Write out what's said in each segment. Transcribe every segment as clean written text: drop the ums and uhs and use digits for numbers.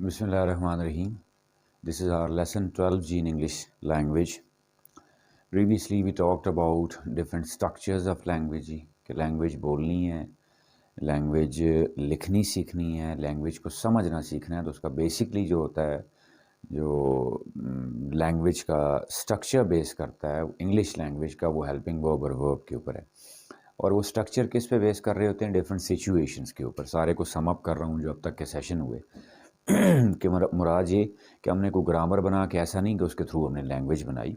Bismillahirrahmanirrahim. This is our lesson 12G in English language. Previously we talked about different structures of language کہ language بولنی ہے، language لکھنی سیکھنی ہے، language کو سمجھنا سیکھنا ہے. تو اس کا بیسکلی جو ہوتا ہے، جو لینگویج کا سٹرکچر بیس کرتا ہے انگلش لینگویج کا، وہ ہیلپنگ ورب اور ورب کے اوپر ہے. اور وہ سٹرکچر کس پہ بیس کر رہے ہوتے ہیں؟ ڈفرینٹ سچویشنس کے اوپر. سارے کو سم اپ کر رہا ہوں جو اب تک کے سیشن ہوئے کہ مراد یہ کہ ہم نے کوئی گرامر بنا کے ایسا نہیں کہ اس کے تھرو ہم نے لینگویج بنائی.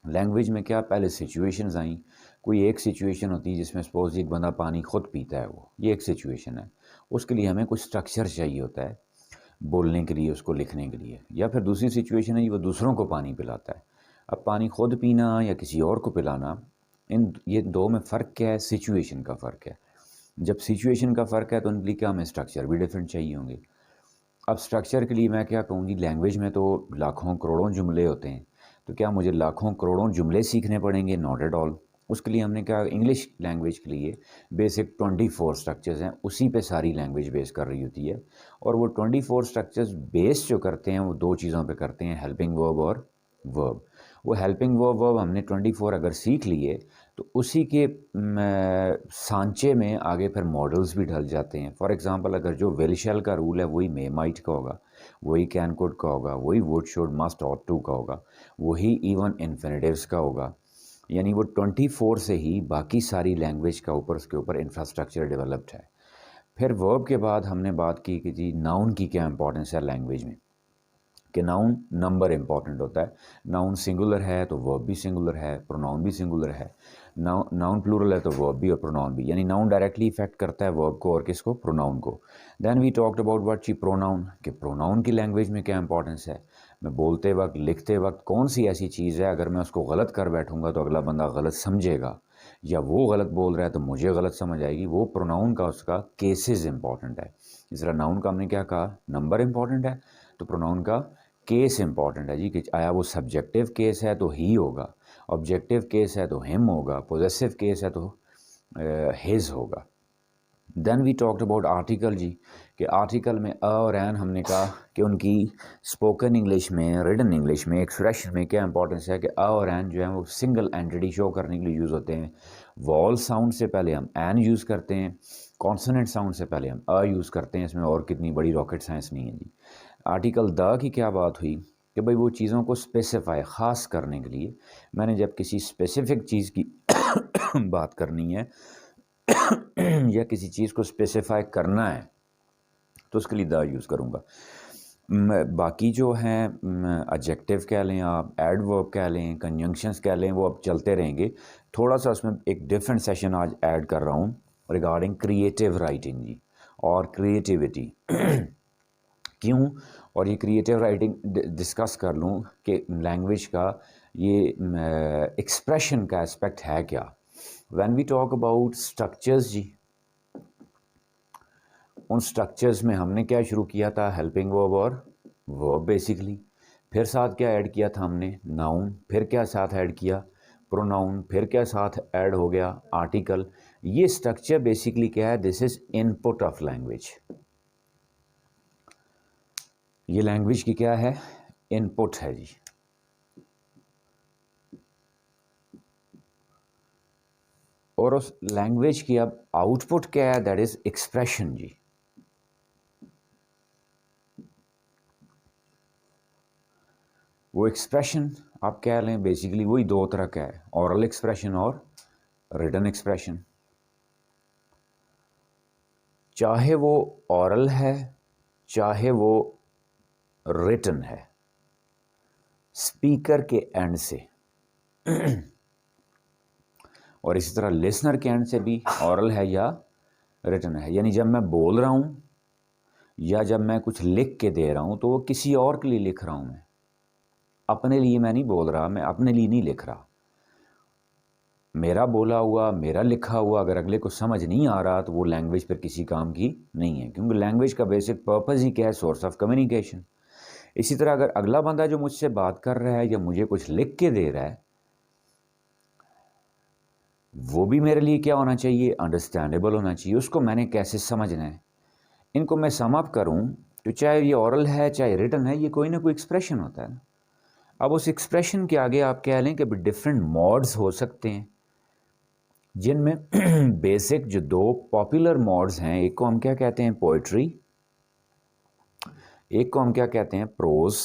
لینگویج میں کیا پہلے سچویشنز آئیں. کوئی ایک سچویشن ہوتی ہے جس میں سپوز ایک بندہ پانی خود پیتا ہے، وہ یہ ایک سچویشن ہے. اس کے لیے ہمیں کچھ سٹرکچر چاہیے ہوتا ہے بولنے کے لیے، اس کو لکھنے کے لیے. یا پھر دوسری سچویشن ہے وہ دوسروں کو پانی پلاتا ہے. اب پانی خود پینا یا کسی اور کو پلانا، یہ دو میں فرق کیا ہے؟ سچویشن کا فرق ہے. جب سچویشن کا فرق ہے تو ان کے لیے کیا ہمیں سٹرکچر بھی ڈیفرنٹ چاہیے ہوں گے. اب سٹرکچر کے لیے میں کیا کہوں گی، لینگویج میں تو لاکھوں کروڑوں جملے ہوتے ہیں، تو کیا مجھے لاکھوں کروڑوں جملے سیکھنے پڑیں گے؟ Not at all. اس کے لیے ہم نے کیا، انگلش لینگویج کے لیے بیسک 24 سٹرکچرز ہیں، اسی پہ ساری لینگویج بیس کر رہی ہوتی ہے. اور وہ 24 سٹرکچرز بیس جو کرتے ہیں وہ دو چیزوں پہ کرتے ہیں، ہیلپنگ ورب اور ورب. وہ ہیلپنگ ورب ہم نے 24 اگر سیکھ لیے تو اسی کے سانچے میں آگے پھر ماڈلز بھی ڈھل جاتے ہیں. فار ایگزامپل اگر جو ویل شیل کا رول ہے وہی مے مائٹ کا ہوگا، وہی کین کوڈ کا ہوگا، وہی would should must ought to کا ہوگا، وہی ایون انفینیٹیوز کا ہوگا. یعنی وہ 24 سے ہی باقی ساری لینگویج کا اوپر اس کے اوپر انفراسٹرکچر ڈیولپڈ ہے. پھر ورب کے بعد ہم نے بات کی کہ جی ناؤن کی کیا امپورٹنس ہے لینگویج میں، کہ ناؤن نمبر امپورٹنٹ ہوتا ہے. ناؤن سنگولر ہے تو ورب بھی سنگولر ہے، پروناؤن بھی سنگولر ہے. ناؤن پلورل ہے تو ورب بھی اور پروناؤن بھی. یعنی ناؤن ڈائریکٹلی افیکٹ کرتا ہے ورب کو اور کس کو؟ پروناؤن کو. دین وی ٹاکڈ اباؤٹ واٹ چی پروناؤن، کہ پروناؤن کی لینگویج میں کیا امپورٹنس ہے. میں بولتے وقت لکھتے وقت کون سی ایسی چیز ہے اگر میں اس کو غلط کر بیٹھوں گا تو اگلا بندہ غلط سمجھے گا، یا وہ غلط بول رہا ہے تو مجھے غلط سمجھ آئے گی. وہ پروناؤن کا اس کا کیسز امپورٹنٹ ہے. اس طرح ناؤن کا ہم نے کیا کہا، نمبر امپورٹنٹ ہے، تو پروناؤن کا کیس امپورٹنٹ ہے جی، کہ آیا وہ سبجیکٹیو کیس ہے تو ہی ہوگا، آبجیکٹیو کیس ہے تو ہم ہوگا، پوزیسو کیس ہے تو ہز ہوگا. دین وی ٹاکڈ اباؤٹ آرٹیکل جی، کہ آرٹیکل میں اور این ہم نے کہا کہ ان کی اسپوکن انگلش میں، ریڈن انگلش میں، ایکسپریشن میں کیا امپورٹنس ہے کہ اور این جو ہیں وہ سنگل اینٹیٹی شو کرنے کے لیے یوز ہوتے ہیں. وال ساؤنڈ سے پہلے ہم این یوز کرتے ہیں، کانسوننٹ ساؤنڈ سے پہلے ہم یوز کرتے ہیں. اس میں اور کتنی بڑی راکٹ سائنس نہیں ہے جی. آرٹیکل دا کی کیا بات ہوئی کہ بھئی وہ چیزوں کو اسپیسیفائی، خاص کرنے کے لیے میں نے جب کسی اسپیسیفک چیز کی بات کرنی ہے یا کسی چیز کو اسپیسیفائی کرنا ہے تو اس کے لیے دا یوز کروں گا. باقی جو ہیں ایڈجیکٹیو کہہ لیں آپ، ایڈ ورب کہہ لیں، کنجنکشنز کہہ لیں، وہ اب چلتے رہیں گے. تھوڑا سا اس میں ایک ڈفرینٹ سیشن آج ایڈ کر رہا ہوں ریگارڈنگ کریٹیو رائٹنگ جی، اور کریٹیوٹی کیوں. اور یہ کریٹیو رائٹنگ ڈسکس کر لوں کہ لینگویج کا یہ ایکسپریشن کا اسپیکٹ ہے کیا. When we talk about structures جی، ان سٹرکچرز میں ہم نے کیا شروع کیا تھا؟ ہیلپنگ ورب اور ورب بیسکلی. پھر ساتھ کیا ایڈ کیا تھا ہم نے؟ ناؤن. پھر کیا ساتھ ایڈ کیا؟ پروناؤن. پھر کیا ساتھ ایڈ ہو گیا؟ آرٹیکل. یہ سٹرکچر بیسکلی کیا ہے؟ دس از ان پٹ آف لینگویج. یہ لینگویج کی کیا ہے؟ ان پٹ ہے جی. اور اس لینگویج کی اب آؤٹ پٹ کیا ہے؟ دیٹ از ایکسپریشن جی. وہ ایکسپریشن آپ کہہ لیں بیسیکلی وہی دو طرح کا ہے، اورل ایکسپریشن اور ریٹن ایکسپریشن. چاہے وہ اورل ہے چاہے وہ ریٹن ہے، اسپیکر کے اینڈ سے اور اسی طرح لسنر کے اینڈ سے بھی اورل ہے یا ریٹن ہے. یعنی جب میں بول رہا ہوں یا جب میں کچھ لکھ کے دے رہا ہوں تو وہ کسی اور کے لیے لکھ رہا ہوں، میں اپنے لیے میں نہیں بول رہا، میں اپنے لیے نہیں لکھ رہا. میرا بولا ہوا، میرا لکھا ہوا اگر اگلے کو سمجھ نہیں آ رہا تو وہ لینگویج پر کسی کام کی نہیں ہے، کیونکہ لینگویج کا بیسک پرپز ہی کیا ہے؟ Source of communication. اسی طرح اگر اگلا بندہ جو مجھ سے بات کر رہا ہے یا مجھے کچھ لکھ کے دے رہا ہے، وہ بھی میرے لیے کیا ہونا چاہیے؟ انڈرسٹینڈیبل ہونا چاہیے. اس کو میں نے کیسے سمجھنا ہے؟ ان کو میں سم اپ کروں تو چاہے یہ اورل ہے چاہے ریٹن ہے، یہ کوئی نہ کوئی ایکسپریشن ہوتا ہے نا. اب اس ایکسپریشن کے آگے آپ کہہ لیں کہ ڈفرینٹ موڈز ہو سکتے ہیں، جن میں بیسک جو دو پاپولر موڈز ہیں، ایک کو ہم کیا کہتے ہیں پوئٹری، ایک کو ہم کیا کہتے ہیں پروز.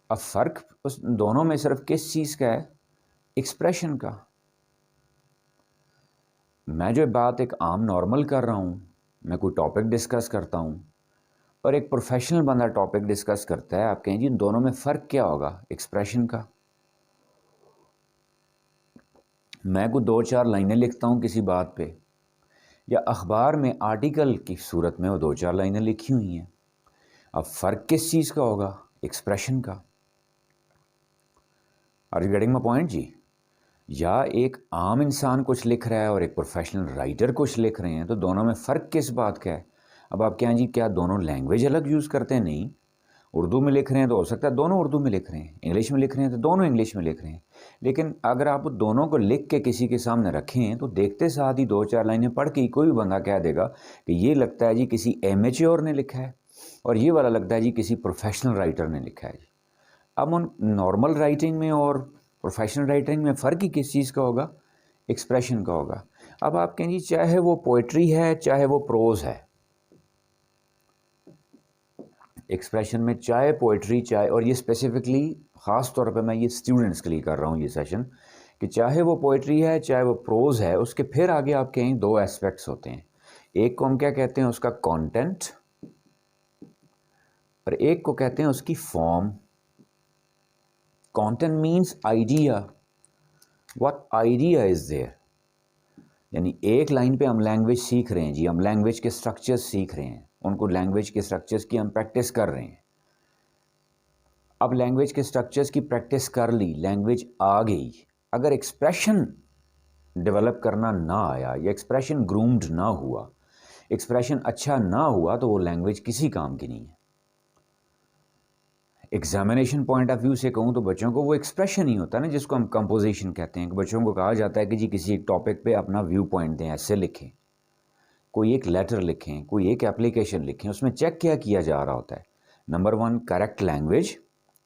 اب فرق اس دونوں میں صرف کس چیز کا ہے؟ ایکسپریشن کا. میں جو بات ایک عام نارمل کر رہا ہوں، میں کوئی ٹاپک ڈسکس کرتا ہوں اور ایک پروفیشنل بندہ ٹاپک ڈسکس کرتا ہے، آپ کہیں جی ان دونوں میں فرق کیا ہوگا؟ ایکسپریشن کا. میں کوئی 2-4 لائنیں لکھتا ہوں کسی بات پہ، یا اخبار میں آرٹیکل کی صورت میں وہ 2-4 لائنیں لکھی ہوئی ہیں. اب فرق کس چیز کا ہوگا؟ ایکسپریشن کا. Are you getting my point جی؟ یا ایک عام انسان کچھ لکھ رہا ہے اور ایک پروفیشنل رائٹر کچھ لکھ رہے ہیں، تو دونوں میں فرق کس بات کا ہے؟ اب آپ کہیں جی کیا دونوں لینگویج الگ یوز کرتے ہیں؟ نہیں. اردو میں لکھ رہے ہیں تو ہو سکتا ہے دونوں اردو میں لکھ رہے ہیں، انگلش میں لکھ رہے ہیں تو دونوں انگلش میں لکھ رہے ہیں. لیکن اگر آپ دونوں کو لکھ کے کسی کے سامنے رکھیں تو دیکھتے ساتھ ہی 2-4 لائنیں پڑھ کے کوئی بھی بندہ کہہ دے گا کہ یہ لگتا ہے جی کسی ایمیچور نے لکھا ہے، اور یہ والا لگتا ہے جی کسی پروفیشنل رائٹر نے لکھا ہے. اب ان نارمل رائٹنگ میں اور پروفیشنل رائٹنگ میں فرق ہی کس چیز کا ہوگا؟ ایکسپریشن کا ہوگا. اب آپ کہیں جی چاہے وہ پوئٹری ہے چاہے وہ پروز ہے، ایکسپریشن میں چاہے پوئٹری چاہے، اور یہ اسپیسیفکلی خاص طور پہ میں یہ اسٹوڈنٹس کے لیے کر رہا ہوں یہ سیشن، کہ چاہے وہ پوئٹری ہے چاہے وہ پروز ہے، اس کے پھر آگے آپ کہیں 2 ایسپیکٹس ہوتے ہیں. ایک کو ہم کیا کہتے ہیں؟ اس کا کانٹینٹ، اور ایک کو کہتے ہیں اس کی form. Content means idea, what idea is there. یعنی ایک لائن پہ ہم لینگویج سیکھ رہے ہیں جی، ہم لینگویج کے اسٹرکچرز سیکھ رہے ہیں، ان کو لینگویج کے اسٹرکچرز کی ہم پریکٹس کر رہے ہیں. اب لینگویج کے اسٹرکچرز کی پریکٹس کر لی، لینگویج آ گئی، اگر ایکسپریشن ڈیولپ کرنا نہ آیا یا ایکسپریشن گرومڈ نہ ہوا، ایکسپریشن اچھا نہ ہوا، تو وہ لینگویج کسی کام کی نہیں ہے. ایگزامینیشن پوائنٹ آف ویو سے کہوں تو بچوں کو وہ ایکسپریشن ہی ہوتا ہے نا جس کو ہم کمپوزیشن کہتے ہیں، کہ بچوں کو کہا جاتا ہے کہ جی کسی ایک ٹاپک پہ اپنا ویو پوائنٹ دیں، ایسے لکھیں، کوئی ایک لیٹر لکھیں، کوئی ایک اپلیکیشن لکھیں. اس میں چیک کیا جا رہا ہوتا ہے؟ Number 1 correct language,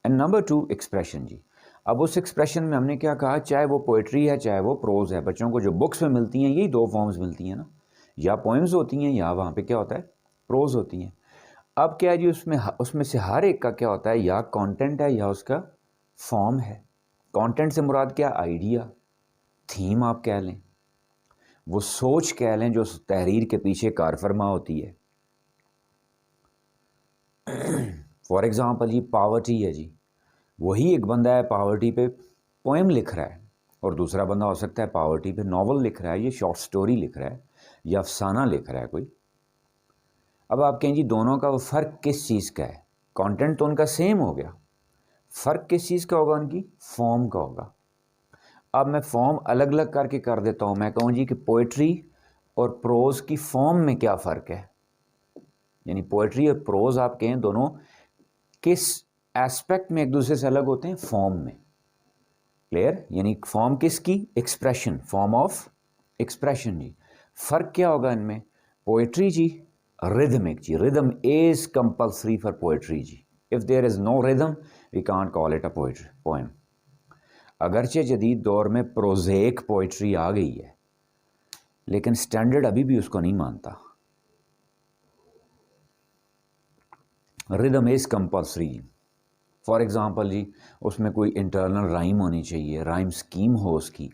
and number 2 expression جی. اب اس ایکسپریشن میں ہم نے کیا کہا؟ چاہے وہ پوئٹری ہے چاہے وہ پروز ہے، بچوں کو جو بکس میں ملتی ہیں یہی 2 فارمز ملتی ہیں نا، یا پوئمز ہوتی ہیں یا وہاں پہ کیا ہوتا ہے پروز ہوتی ہیں. اب کیا جی اس میں سے ہر ایک کا کیا ہوتا ہے؟ یا کانٹینٹ ہے یا اس کا فارم ہے. کانٹینٹ سے مراد کیا؟ آئیڈیا، تھیم آپ کہہ لیں، وہ سوچ کہہ لیں جو تحریر کے پیچھے کار فرما ہوتی ہے. فار ایگزامپل جی پاورٹی ہے جی، وہی ایک بندہ ہے پاورٹی پہ پوئم لکھ رہا ہے، اور دوسرا بندہ ہو سکتا ہے پاورٹی پہ ناول لکھ رہا ہے، یہ شارٹ سٹوری لکھ رہا ہے یا افسانہ لکھ رہا ہے کوئی. اب آپ کہیں جی دونوں کا وہ فرق کس چیز کا ہے؟ کانٹینٹ تو ان کا سیم ہو گیا، فرق کس چیز کا ہوگا؟ ان کی فارم کا ہوگا. اب میں فارم الگ الگ کر کے کر دیتا ہوں. میں کہوں جی کہ پوئٹری اور پروز کی فارم میں کیا فرق ہے؟ یعنی پوئٹری اور پروز آپ کہیں دونوں کس ایسپیکٹ میں ایک دوسرے سے الگ ہوتے ہیں؟ فارم میں. کلیئر؟ یعنی فارم کس کی؟ ایکسپریشن، فارم آف ایکسپریشن جی. فرق کیا ہوگا ان میں؟ پوئٹری جی ریدمک جی، rhythm is compulsory for poetry جی. If there is no rhythm we can't call it a poetry poem. اگرچہ جدید دور میں پروزیک پوئٹری آ گئی ہے، لیکن سٹینڈرڈ ابھی بھی اس کو نہیں مانتا. Rhythm is compulsory. For example جی اس میں کوئی انٹرنل رائم ہونی چاہیے، رائم سکیم ہو، اس کی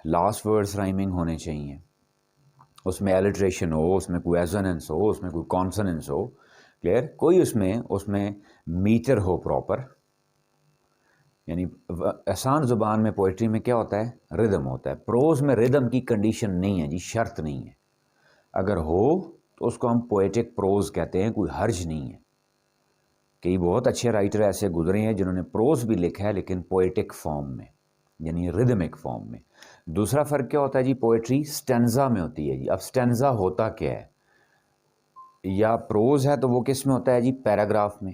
لاسٹ ورڈز رائمنگ ہونے چاہیے، اس میں ایلٹریشن ہو، اس میں کوئی ایزوننس ہو، اس میں کوئی کانسوننس ہو. کلیئر؟ کوئی اس میں میٹر ہو پراپر. یعنی آسان زبان میں پوئٹری میں کیا ہوتا ہے؟ ردم ہوتا ہے. پروز میں ردم کی کنڈیشن نہیں ہے جی، شرط نہیں ہے. اگر ہو تو اس کو ہم پوئٹک پروز کہتے ہیں، کوئی حرج نہیں ہے. کئی بہت اچھے رائٹر ایسے گزرے ہیں جنہوں نے پروز بھی لکھا ہے لیکن پوئٹک فارم میں، یعنی ردمک فارم میں. دوسرا فرق کیا ہوتا ہے جی؟ پوئٹری سٹینزا میں ہوتی ہے جی. اب سٹینزا ہوتا کیا ہے؟ یا پروز ہے تو وہ کس میں ہوتا ہے جی؟ پیراگراف میں.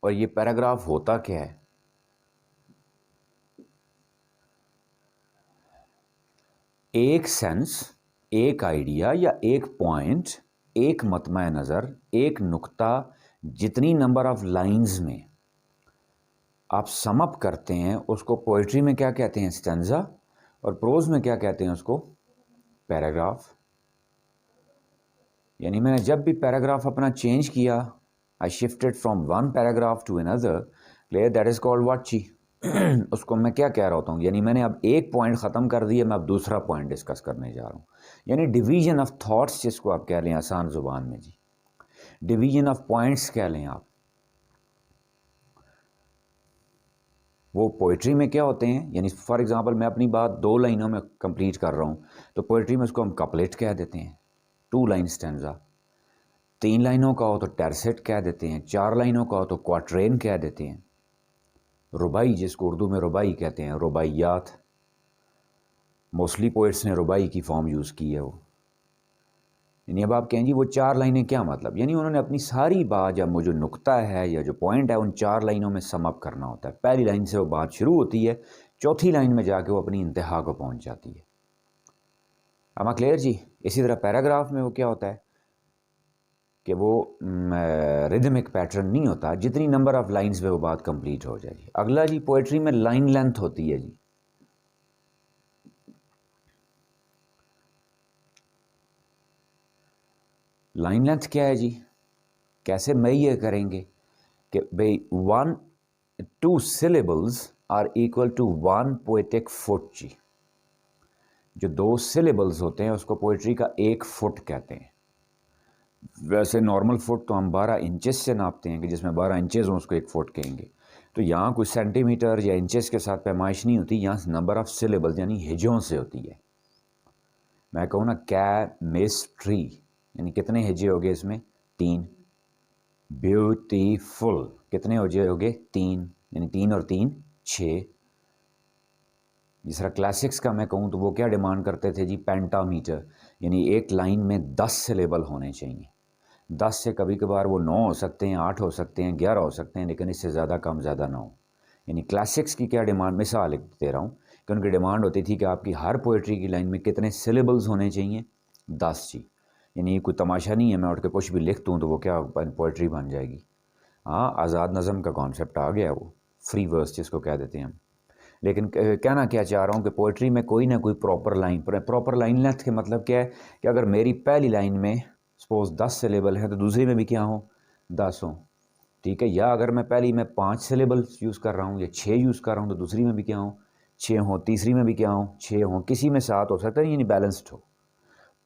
اور یہ پیراگراف ہوتا کیا ہے؟ ایک سینس ایک آئیڈیا یا ایک پوائنٹ، ایک مطمع نظر، ایک نقطہ جتنی نمبر آف لائنز میں آپ سم اپ کرتے ہیں اس کو پوئٹری میں کیا کہتے ہیں؟ اسٹینزا، اور پروز میں کیا کہتے ہیں اس کو؟ پیراگراف. یعنی میں نے جب بھی پیراگراف اپنا چینج کیا، I shifted from one paragraph to اندر، دیٹ از کالڈ واٹ جی. اس کو میں کیا کہہ رہا ہوتا ہوں؟ یعنی میں نے اب ایک پوائنٹ ختم کر دیا، میں اب دوسرا پوائنٹ ڈسکس کرنے جا رہا ہوں. یعنی ڈویژن آف تھاٹس جس کو آپ کہہ لیں آسان زبان میں جی، ڈویژن آف پوائنٹس کہہ لیں آپ. وہ پوئٹری میں کیا ہوتے ہیں؟ یعنی فار ایگزامپل میں اپنی بات 2 لائنوں میں کمپلیٹ کر رہا ہوں تو پوئٹری میں اس کو ہم کپلیٹ کہہ دیتے ہیں، 2 لائن اسٹینزا. 3 لائنوں کا ہو تو ٹیرسٹ کہہ دیتے ہیں، 4 لائنوں کا ہو تو کوارٹرین کہہ دیتے ہیں. ربائی جس کو اردو میں ربائی کہتے ہیں، رباعیات، موسٹلی پوئٹس نے ربائی کی فارم یوز کی ہے وہ. یعنی اب آپ کہیں جی وہ 4 لائنیں کیا مطلب؟ یعنی انہوں نے اپنی ساری بات یا وہ جو نقطہ ہے یا جو پوائنٹ ہے ان 4 لائنوں میں سم اپ کرنا ہوتا ہے. پہلی لائن سے وہ بات شروع ہوتی ہے، چوتھی لائن میں جا کے وہ اپنی انتہا کو پہنچ جاتی ہے. اما کلیئر جی؟ اسی طرح پیراگراف میں وہ کیا ہوتا ہے کہ وہ ریدمک پیٹرن نہیں ہوتا، جتنی نمبر آف لائنز پہ وہ بات کمپلیٹ ہو جائے گی. اگلا جی پوئٹری میں لائن لینتھ ہوتی ہے جی. لائن لینتھ کیا ہے جی؟ کیسے میئر کریں گے کہ بھئی 2 syllables are equal to 1 poetic foot جی. جو 2 syllables ہوتے ہیں اس کو پوئٹری کا 1 فٹ کہتے ہیں. ویسے نارمل فٹ تو ہم 12 انچز سے ناپتے ہیں کہ جس میں 12 انچز ہوں اس کو 1 فٹ کہیں گے. تو یہاں کوئی سینٹی میٹر یا انچز کے ساتھ پیمائش نہیں ہوتی، یہاں نمبر آف syllables یعنی ہجوں سے ہوتی ہے. میں کہوں نا کیمسٹری، یعنی کتنے ہجے ہو گئے اس میں؟ 3. بیوٹیفل کتنے ہجے ہو گئے؟ 3، یعنی 3 اور 3 6. جس طرح کلاسکس کا میں کہوں تو وہ کیا ڈیمانڈ کرتے تھے جی؟ پینٹا میٹر، یعنی ایک لائن میں 10 سلیبل ہونے چاہیے. 10 سے کبھی کبھار وہ 9 ہو سکتے ہیں، 8 ہو سکتے ہیں، 11 ہو سکتے ہیں، لیکن اس سے زیادہ کم زیادہ نہ ہو. یعنی کلاسکس کی کیا ڈیمانڈ؟ مثال دے رہا ہوں کہ ان کی ڈیمانڈ ہوتی تھی کہ آپ کی ہر پوئٹری کی لائن میں کتنے سلیبلز ہونے چاہیے؟ 10 جی. یعنی یہ کوئی تماشا نہیں ہے میں اٹھ کے کچھ بھی لکھ دوں تو وہ کیا پوئٹری بن جائے گی. ہاں آزاد نظم کا کانسیپٹ آ گیا، وہ فری ورس جس کو کہہ دیتے ہیں ہم. لیکن کہنا کیا چاہ رہا ہوں کہ پوئٹری میں کوئی نہ کوئی پراپر لائن لینتھ کے مطلب کیا ہے کہ اگر میری پہلی لائن میں سپوز 10 سلیبل ہے تو دوسری میں بھی کیا ہوں؟ 10 ہوں. ٹھیک ہے، یا اگر میں پہلی میں 5 سلیبل یوز کر رہا ہوں یا 6 یوز کر رہا ہوں تو دوسری میں بھی کیا ہوں؟ 6 ہوں. تیسری میں بھی کیا ہوں؟ 6 ہوں. کسی میں 7 ہو سکتا ہے، یعنی بیلنسڈ ہو.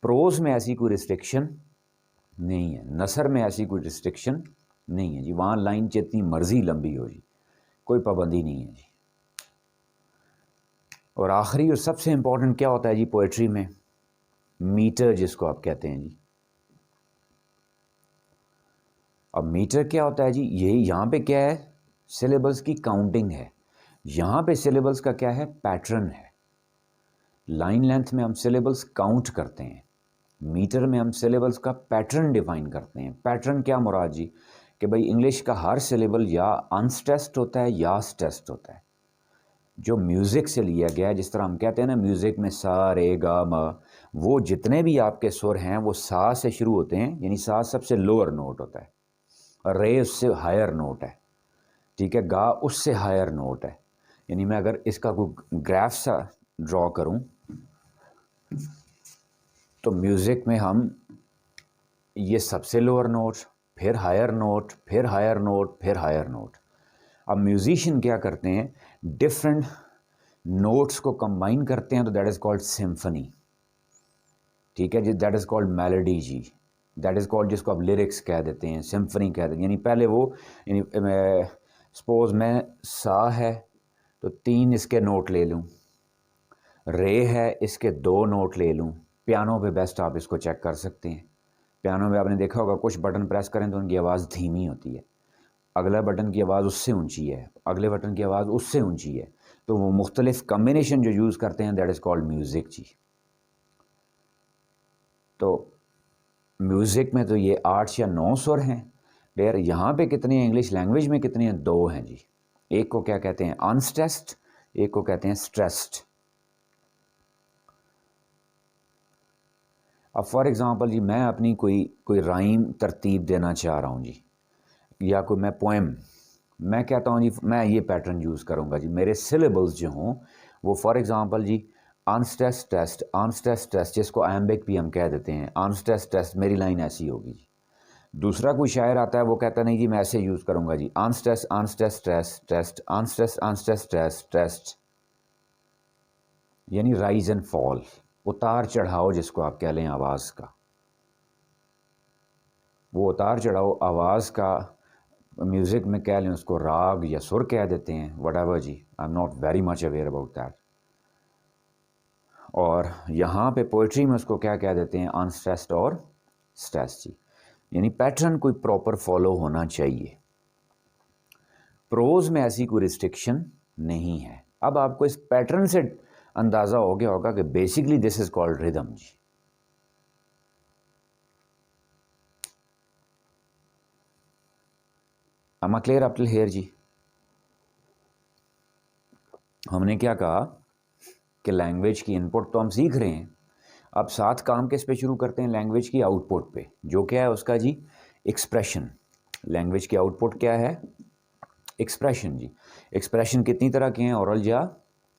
پروز میں ایسی کوئی ریسٹرکشن نہیں ہے، نثر میں ایسی کوئی ریسٹرکشن نہیں ہے جی. وہاں لائن جتنی مرضی لمبی ہو جی، کوئی پابندی نہیں ہے جی. اور آخری اور سب سے امپورٹنٹ کیا ہوتا ہے جی پوئٹری میں؟ میٹر جس کو آپ کہتے ہیں جی. اب میٹر کیا ہوتا ہے جی؟ یہی یہاں پہ کیا ہے؟ سلیبلز کی کاؤنٹنگ ہے. یہاں پہ سلیبلز کا کیا ہے؟ پیٹرن ہے. لائن لینتھ میں ہم سلیبلز کاؤنٹ کرتے ہیں، میٹر میں ہم سلیبلز کا پیٹرن ڈیفائن کرتے ہیں. پیٹرن کیا مراد جی؟ کہ بھئی انگلش کا ہر سلیبل یا انسٹریسڈ ہوتا ہے یا اسٹریسڈ ہوتا ہے. جو میوزک سے لیا گیا ہے، جس طرح ہم کہتے ہیں نا میوزک میں سا رے گا ما، وہ جتنے بھی آپ کے سر ہیں وہ سا سے شروع ہوتے ہیں، یعنی سا سب سے لوور نوٹ ہوتا ہے، اور رے اس سے ہائر نوٹ ہے. ٹھیک ہے، گا اس سے ہائر نوٹ ہے. یعنی میں اگر اس کا کوئی گراف سا ڈرا کروں تو میوزک میں ہم یہ سب سے لوور نوٹ، پھر ہائر نوٹ، پھر ہائر نوٹ، پھر ہائر نوٹ. اب میوزیشین کیا کرتے ہیں؟ ڈفرینٹ نوٹس کو کمبائن کرتے ہیں تو دیٹ از کالڈ سمفنی. ٹھیک ہے جی، دیٹ از کالڈ میلڈی جی. دیٹ از کالڈ جس کو آپ لیرکس کہہ دیتے ہیں، سمفنی کہہ دیتے ہیں. یعنی پہلے وہ، یعنی سپوز میں سا ہے تو 3 اس کے نوٹ لے لوں، رے ہے اس کے 2 نوٹ لے لوں. پیانو پہ بیسٹ آپ اس کو چیک کر سکتے ہیں. پیانو میں آپ نے دیکھا ہوگا کچھ بٹن پریس کریں تو ان کی آواز دھیمی ہوتی ہے، اگلا بٹن کی آواز اس سے اونچی ہے، اگلے بٹن کی آواز اس سے اونچی ہے. تو وہ مختلف کمبینیشن جو یوز کرتے ہیں دیٹ از کالڈ میوزک جی. تو میوزک میں تو یہ 8 یا 9 سر ہیں. ڈیر یہاں پہ کتنے ہیں؟ انگلش لینگویج میں کتنے ہیں؟ 2 ہیں جی. ایک کو کیا کہتے ہیں؟ انسٹریسڈ، ایک کو کہتے ہیں اسٹریسڈ. اب فار ایگزامپل جی میں اپنی کوئی رائم ترتیب دینا چاہ رہا ہوں جی، یا کوئی میں پوئم، میں کہتا ہوں جی میں یہ پیٹرن یوز کروں گا جی، میرے سلیبلز جو ہوں وہ فار ایگزامپل جی آنسٹیس ٹیسٹ، آنسٹیس ٹیسٹ جس کو ایمبک بھی ہم کہہ دیتے ہیں، آنسٹیس ٹیسٹ میری لائن ایسی ہوگی جی۔ دوسرا کوئی شاعر آتا ہے وہ کہتا نہیں جی میں ایسے یوز کروں گا جی، آنسٹیس آنسٹیس ٹیسٹ ٹیسٹ، آنسٹیس آنسٹیس ٹیسٹ ٹیسٹ، یعنی رائز اینڈ فال، اتار چڑھاؤ جس کو آپ کہہ لیں آواز کا، وہ اتار چڑھاؤ آواز کا میوزک میں کہہ لیں اس کو راگ یا سر کہہ دیتے ہیں، وٹ ایور جی، I am not very much aware about that. اور یہاں پہ پوئٹری میں اس کو کیا کہہ دیتے ہیں، انسٹریسڈ اور اسٹریس جی، یعنی پیٹرن کوئی پراپر فالو ہونا چاہیے۔ پروز میں ایسی کوئی ریسٹرکشن نہیں ہے۔ اب آپ کو اس پیٹرن سے اندازہ ہو گیا ہوگا کہ basically this is called rhythm جی۔ Am I clear up till here جی؟ ہم نے کیا کہا کہ لینگویج کی انپٹ تو ہم سیکھ رہے ہیں، اب ساتھ کام کس پہ شروع کرتے ہیں، لینگویج کی آؤٹ پٹ پہ، جو کیا ہے اس کا جی ایکسپریشن۔ لینگویج کی آؤٹ پٹ کیا ہے، ایکسپریشن جی۔ ایکسپریشن کتنی طرح کے ہیں، اورل یا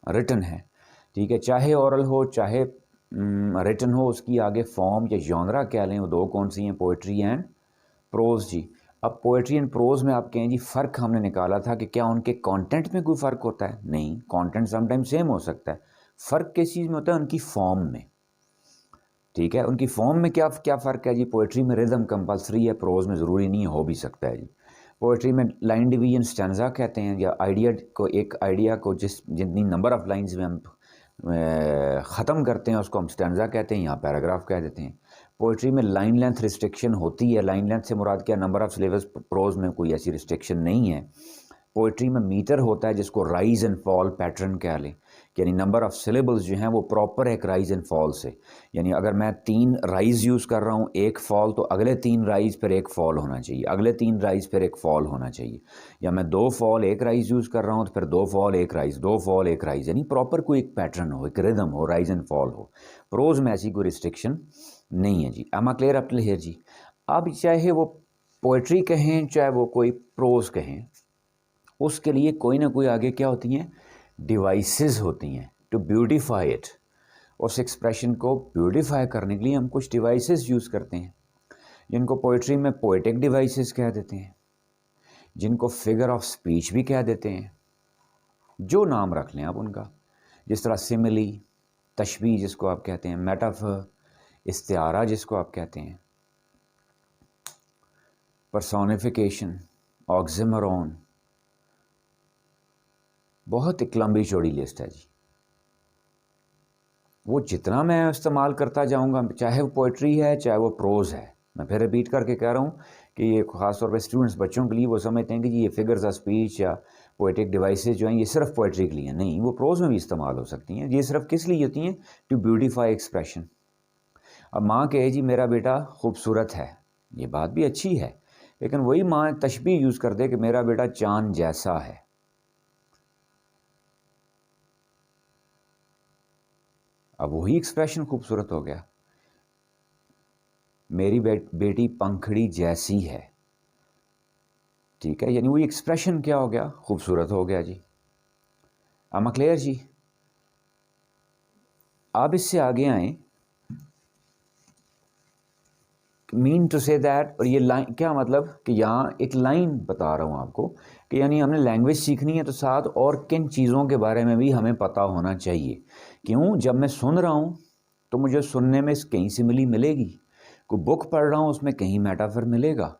ریٹن ہے، ٹھیک ہے، چاہے اورل ہو چاہے ریٹن ہو، اس کی آگے فارم یا جانرا کہہ لیں، وہ دو کون سی ہیں، پوئٹری اینڈ پروز جی۔ اب پوئٹری اینڈ پروز میں آپ کہیں جی فرق ہم نے نکالا تھا کہ کیا ان کے کانٹینٹ میں کوئی فرق ہوتا ہے، نہیں، کانٹینٹ سم ٹائم سیم ہو سکتا ہے، فرق کس چیز میں ہوتا ہے، ان کی فارم میں، ٹھیک ہے، ان کی فارم میں کیا فرق ہے جی، پوئٹری میں ریدم کمپلسری ہے، پروز میں ضروری نہیں ہو بھی سکتا ہے جی۔ پوئٹری میں لائن ڈویژن سٹینزا کہتے ہیں، یا ایک آئیڈیا کو جتنی نمبر آف لائنز میں ہم ختم کرتے ہیں اس کو ہم سٹینزا کہتے ہیں، یا پیراگراف کہہ دیتے ہیں۔ پوئٹری میں لائن لینتھ ریسٹرکشن ہوتی ہے، لائن لینتھ سے مراد کیا، نمبر آف سلیبلز، پروز میں کوئی ایسی ریسٹرکشن نہیں ہے۔ پوئٹری میں میٹر ہوتا ہے جس کو رائز اینڈ فال پیٹرن کہہ لیں، یعنی نمبر آف سلیبلز جو ہیں وہ پراپر ایک رائز اینڈ فال سے، یعنی اگر میں 3 رائز یوز کر رہا ہوں ایک فال، تو اگلے 3 رائز پھر ایک فال ہونا چاہیے، اگلے 3 رائز پھر ایک فال ہونا چاہیے، یا میں 2 فال ایک رائز یوز کر رہا ہوں تو پھر 2 فال ایک رائز، 2 فال ایک رائز، یعنی پراپر کوئی ایک پیٹرن ہو، ایک ردم ہو، رائز اینڈ فال ہو۔ پروز میں ایسی کوئی ریسٹرکشن نہیں ہے جی۔ Am I clear up till here جی؟ اب چاہے وہ پوئٹری کہیں چاہے وہ کوئی پروز کہیں، اس کے لیے کوئی نہ کوئی آگے کیا ہوتی ہیں، ڈیوائسز ہوتی ہیں ٹو بیوٹیفائی اٹ۔ اس ایکسپریشن کو بیوٹیفائی کرنے کے لیے ہم کچھ ڈیوائسز یوز کرتے ہیں، جن کو پوئٹری میں پوئٹک ڈیوائسز کہہ دیتے ہیں، جن کو فگر آف سپیچ بھی کہہ دیتے ہیں، جو نام رکھ لیں آپ ان کا، جس طرح سملی، تشبیہ جس کو آپ کہتے ہیں، میٹافر، استعارہ جس کو آپ کہتے ہیں، پرسونیفیکیشن، آکسیمورون، بہت ایک لمبی چوڑی لسٹ ہے جی۔ وہ جتنا میں استعمال کرتا جاؤں گا، چاہے وہ پوئٹری ہے چاہے وہ پروز ہے، میں پھر ریپیٹ کر کے کہہ رہا ہوں کہ یہ خاص طور پہ اسٹوڈنٹس بچوں کے لیے وہ سمجھتے ہیں کہ جی یہ فگرز آف اسپیچ یا پوئٹک ڈیوائسز جو ہیں یہ صرف پوئٹری کے لیے ہیں، نہیں، وہ پروز میں بھی استعمال ہو سکتی ہیں، یہ صرف کس لیے ہوتی ہیں، ٹو بیوٹیفائی ایکسپریشن۔ اب ماں کہے جی میرا بیٹا خوبصورت ہے، یہ بات بھی اچھی ہے، لیکن وہی ماں تشبیہ یوز کر دے کہ میرا بیٹا چاند جیسا ہے، اب وہی ایکسپریشن خوبصورت ہو گیا۔ میری بیٹی پنکھڑی جیسی ہے، ٹھیک ہے، یعنی وہی ایکسپریشن کیا ہو گیا، خوبصورت ہو گیا جی۔ ایم آئی کلیئر جی؟ آپ اس سے آگے آئیں، مین ٹو سے دیٹ، اور یہ لائن کیا مطلب کہ یہاں ایک لائن بتا رہا ہوں آپ کو کہ یعنی ہم نے لینگویج سیکھنی ہے تو ساتھ اور کن چیزوں کے بارے میں بھی ہمیں پتہ ہونا چاہیے۔ کیوں؟ جب میں سن رہا ہوں تو مجھے سننے میں کہیں سملی ملے گی، کوئی بک پڑھ رہا ہوں اس میں کہیں میٹافر ملے گا،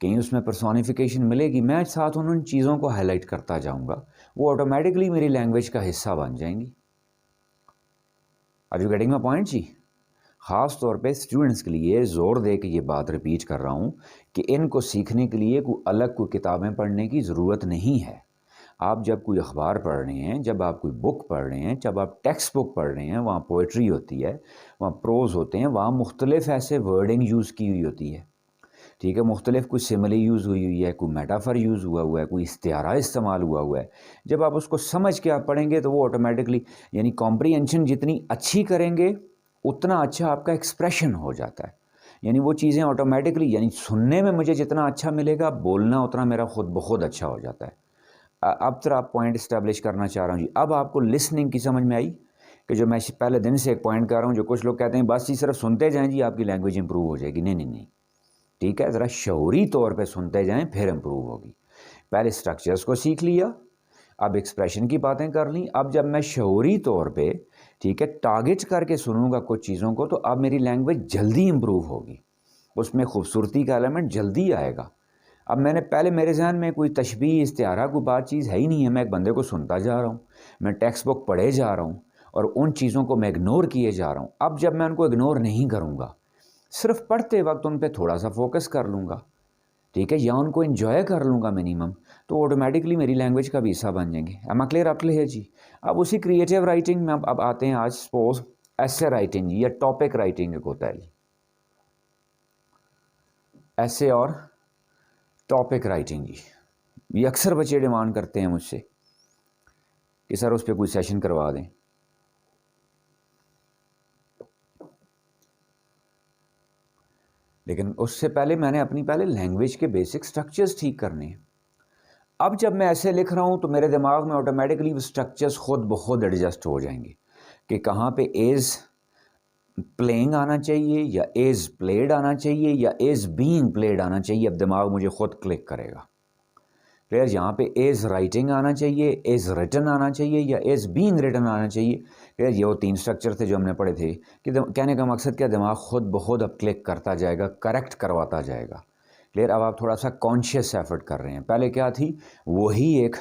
کہیں اس میں پرسونیفیکیشن ملے گی، میں ساتھ ان چیزوں کو ہائی لائٹ کرتا جاؤں گا، وہ آٹومیٹکلی میری لینگویج کا حصہ بن جائیں گی۔ Are you getting my point جی؟ خاص طور پہ اسٹوڈنٹس کے لیے زور دے کے یہ بات ریپیٹ کر رہا ہوں کہ ان کو سیکھنے کے لیے کوئی الگ کوئی کتابیں پڑھنے کی ضرورت نہیں ہے۔ آپ جب کوئی اخبار پڑھ رہے ہیں، جب آپ کوئی بک پڑھ رہے ہیں، جب آپ ٹیکسٹ بک پڑھ رہے ہیں، وہاں پوئٹری ہوتی ہے، وہاں پروز ہوتے ہیں، وہاں مختلف ایسے ورڈنگ یوز کی ہوئی ہوتی ہے، ٹھیک ہے، مختلف کوئی سملی یوز ہوئی ہے، کوئی میٹافر یوز ہوا ہے، کوئی استعارہ استعمال ہوا ہے۔ جب آپ اس کو سمجھ کے آپ پڑھیں گے تو وہ آٹومیٹکلی، یعنی کمپریہنشن جتنی اچھی کریں گے اتنا اچھا آپ کا ایکسپریشن ہو جاتا ہے. یعنی وہ چیزیں آٹومیٹکلی، یعنی سننے میں مجھے جتنا اچھا ملے گا، بولنا اتنا میرا خود بخود اچھا ہو جاتا ہے. اب ذرا آپ پوائنٹ اسٹیبلش کرنا چاہ رہا ہوں جی. اب آپ کو لسننگ کی سمجھ میں آئی کہ جو میں پہلے دن سے ایک پوائنٹ کر رہا ہوں، جو کچھ لوگ کہتے ہیں بس جی صرف سنتے جائیں جی آپ کی لینگویج امپروو ہو جائے گی. نہیں نہیں نہیں، ٹھیک ہے، ذرا شعوری طور پہ سنتے جائیں پھر امپروو ہوگی. پہلے اسٹرکچرز کو سیکھ لیا، اب ایکسپریشن کی باتیں کر لیں. اب جب میں شعوری طور پہ، ٹھیک ہے، ٹارگٹ کر کے سنوں گا کچھ چیزوں کو، تو اب میری لینگویج جلدی امپروو ہوگی، اس میں خوبصورتی کا ایلیمنٹ جلدی آئے گا. اب میں نے پہلے میرے ذہن میں کوئی تشبیہ، استعارہ، کوئی بات چیز ہے ہی نہیں ہے. میں ایک بندے کو سنتا جا رہا ہوں، میں ٹیکسٹ بک پڑھے جا رہا ہوں اور ان چیزوں کو میں اگنور کیے جا رہا ہوں. اب جب میں ان کو اگنور نہیں کروں گا، صرف پڑھتے وقت ان پہ تھوڑا سا فوکس کر لوں گا، ٹھیک ہے، یا ان کو انجوائے کر لوں گا منیمم، تو آٹومیٹکلی میری لینگویج کا بھی حصہ بن جائیں گے. M I clear? آپ کلیئر جی؟ اب اسی کریٹیو رائٹنگ میں اب آتے ہیں. آج سپوز ایسے رائٹنگ یا ٹاپک رائٹنگ ایک ہوتا ہے جی، ایسے اور ٹاپک رائٹنگ جی. یہ اکثر بچے ڈیمانڈ کرتے ہیں مجھ سے کہ سر اس پہ کوئی سیشن کروا دیں. لیکن اس سے پہلے میں نے اپنی پہلے لینگویج کے بیسک سٹرکچرز ٹھیک کرنے ہیں. اب جب میں ایسے لکھ رہا ہوں تو میرے دماغ میں آٹومیٹکلی وہ سٹرکچرز خود بخود ایڈجسٹ ہو جائیں گے کہ کہاں پہ ایز پلینگ آنا چاہیے یا ایز پلیڈ آنا چاہیے یا ایز بینگ پلیڈ آنا چاہیے. اب دماغ مجھے خود کلک کرے گا. پھر یہاں پہ ایز رائٹنگ آنا چاہیے، ایز ریٹن آنا چاہیے یا ایز بینگ ریٹن آنا چاہیے. پھر یہ وہ 3 سٹرکچر تھے جو ہم نے پڑھے تھے کہ کہنے کا مقصد کیا، دماغ خود بخود اب کلک کرتا جائے گا، کریکٹ کرواتا جائے گا. کلیئر؟ اب آپ تھوڑا سا کانشیس ایفرٹ کر رہے ہیں. پہلے کیا تھی، وہی ایک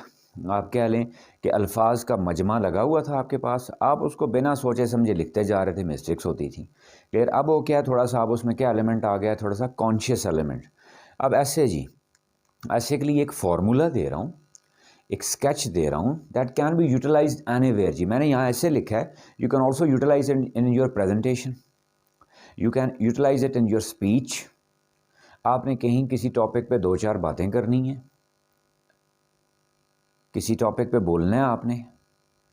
آپ کہہ لیں کہ الفاظ کا مجمع لگا ہوا تھا آپ کے پاس، آپ اس کو بنا سوچے سمجھے لکھتے جا رہے تھے، مسٹیکس ہوتی تھیں. کلیئر؟ اب وہ کیا، تھوڑا سا اب اس میں کیا ایلیمنٹ آ گیا، تھوڑا سا کانشیس ایلیمنٹ. اب ایسے جی، ایسے کے لیے ایک فارمولا دے رہا ہوں، ایک اسکیچ دے رہا ہوں، that can be utilized anywhere جی. میں نے یہاں ایسے لکھا ہے، you can also utilize it in your presentation, you can utilize it in your speech. آپ نے کہیں کسی ٹاپک پہ 2-4 باتیں کرنی ہیں، کسی ٹاپک پہ بولنا ہے، آپ نے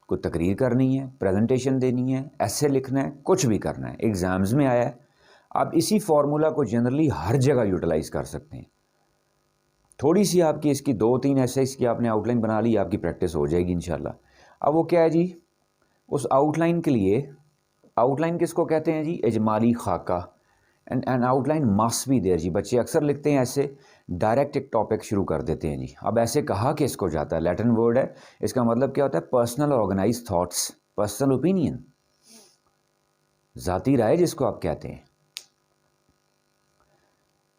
کوئی تقریر کرنی ہے، پریزنٹیشن دینی ہے، ایسے لکھنا ہے، کچھ بھی کرنا ہے، ایگزامز میں آیا ہے. آپ اسی فارمولا کو جنرلی ہر جگہ یوٹیلائز کر سکتے ہیں. تھوڑی سی آپ کی اس کی 2-3 ایسے کی آپ نے آؤٹ لائن بنا لی، آپ کی پریکٹس ہو جائے گی انشاءاللہ. اب وہ کیا ہے جی، اس آؤٹ لائن کے لیے، آؤٹ لائن کس کو کہتے ہیں جی، اجمالی خاکہ. And outline must be there جی. بچے اکثر لکھتے ہیں ایسے، ڈائریکٹ ایک ٹاپک شروع کر دیتے ہیں جی. اب ایسے کہا کہ اس کو جاتا ہے، لیٹن ورڈ ہے، اس کا مطلب کیا ہوتا ہے، personal organize thoughts, personal opinion, ذاتی رائے جس کو آپ کہتے ہیں.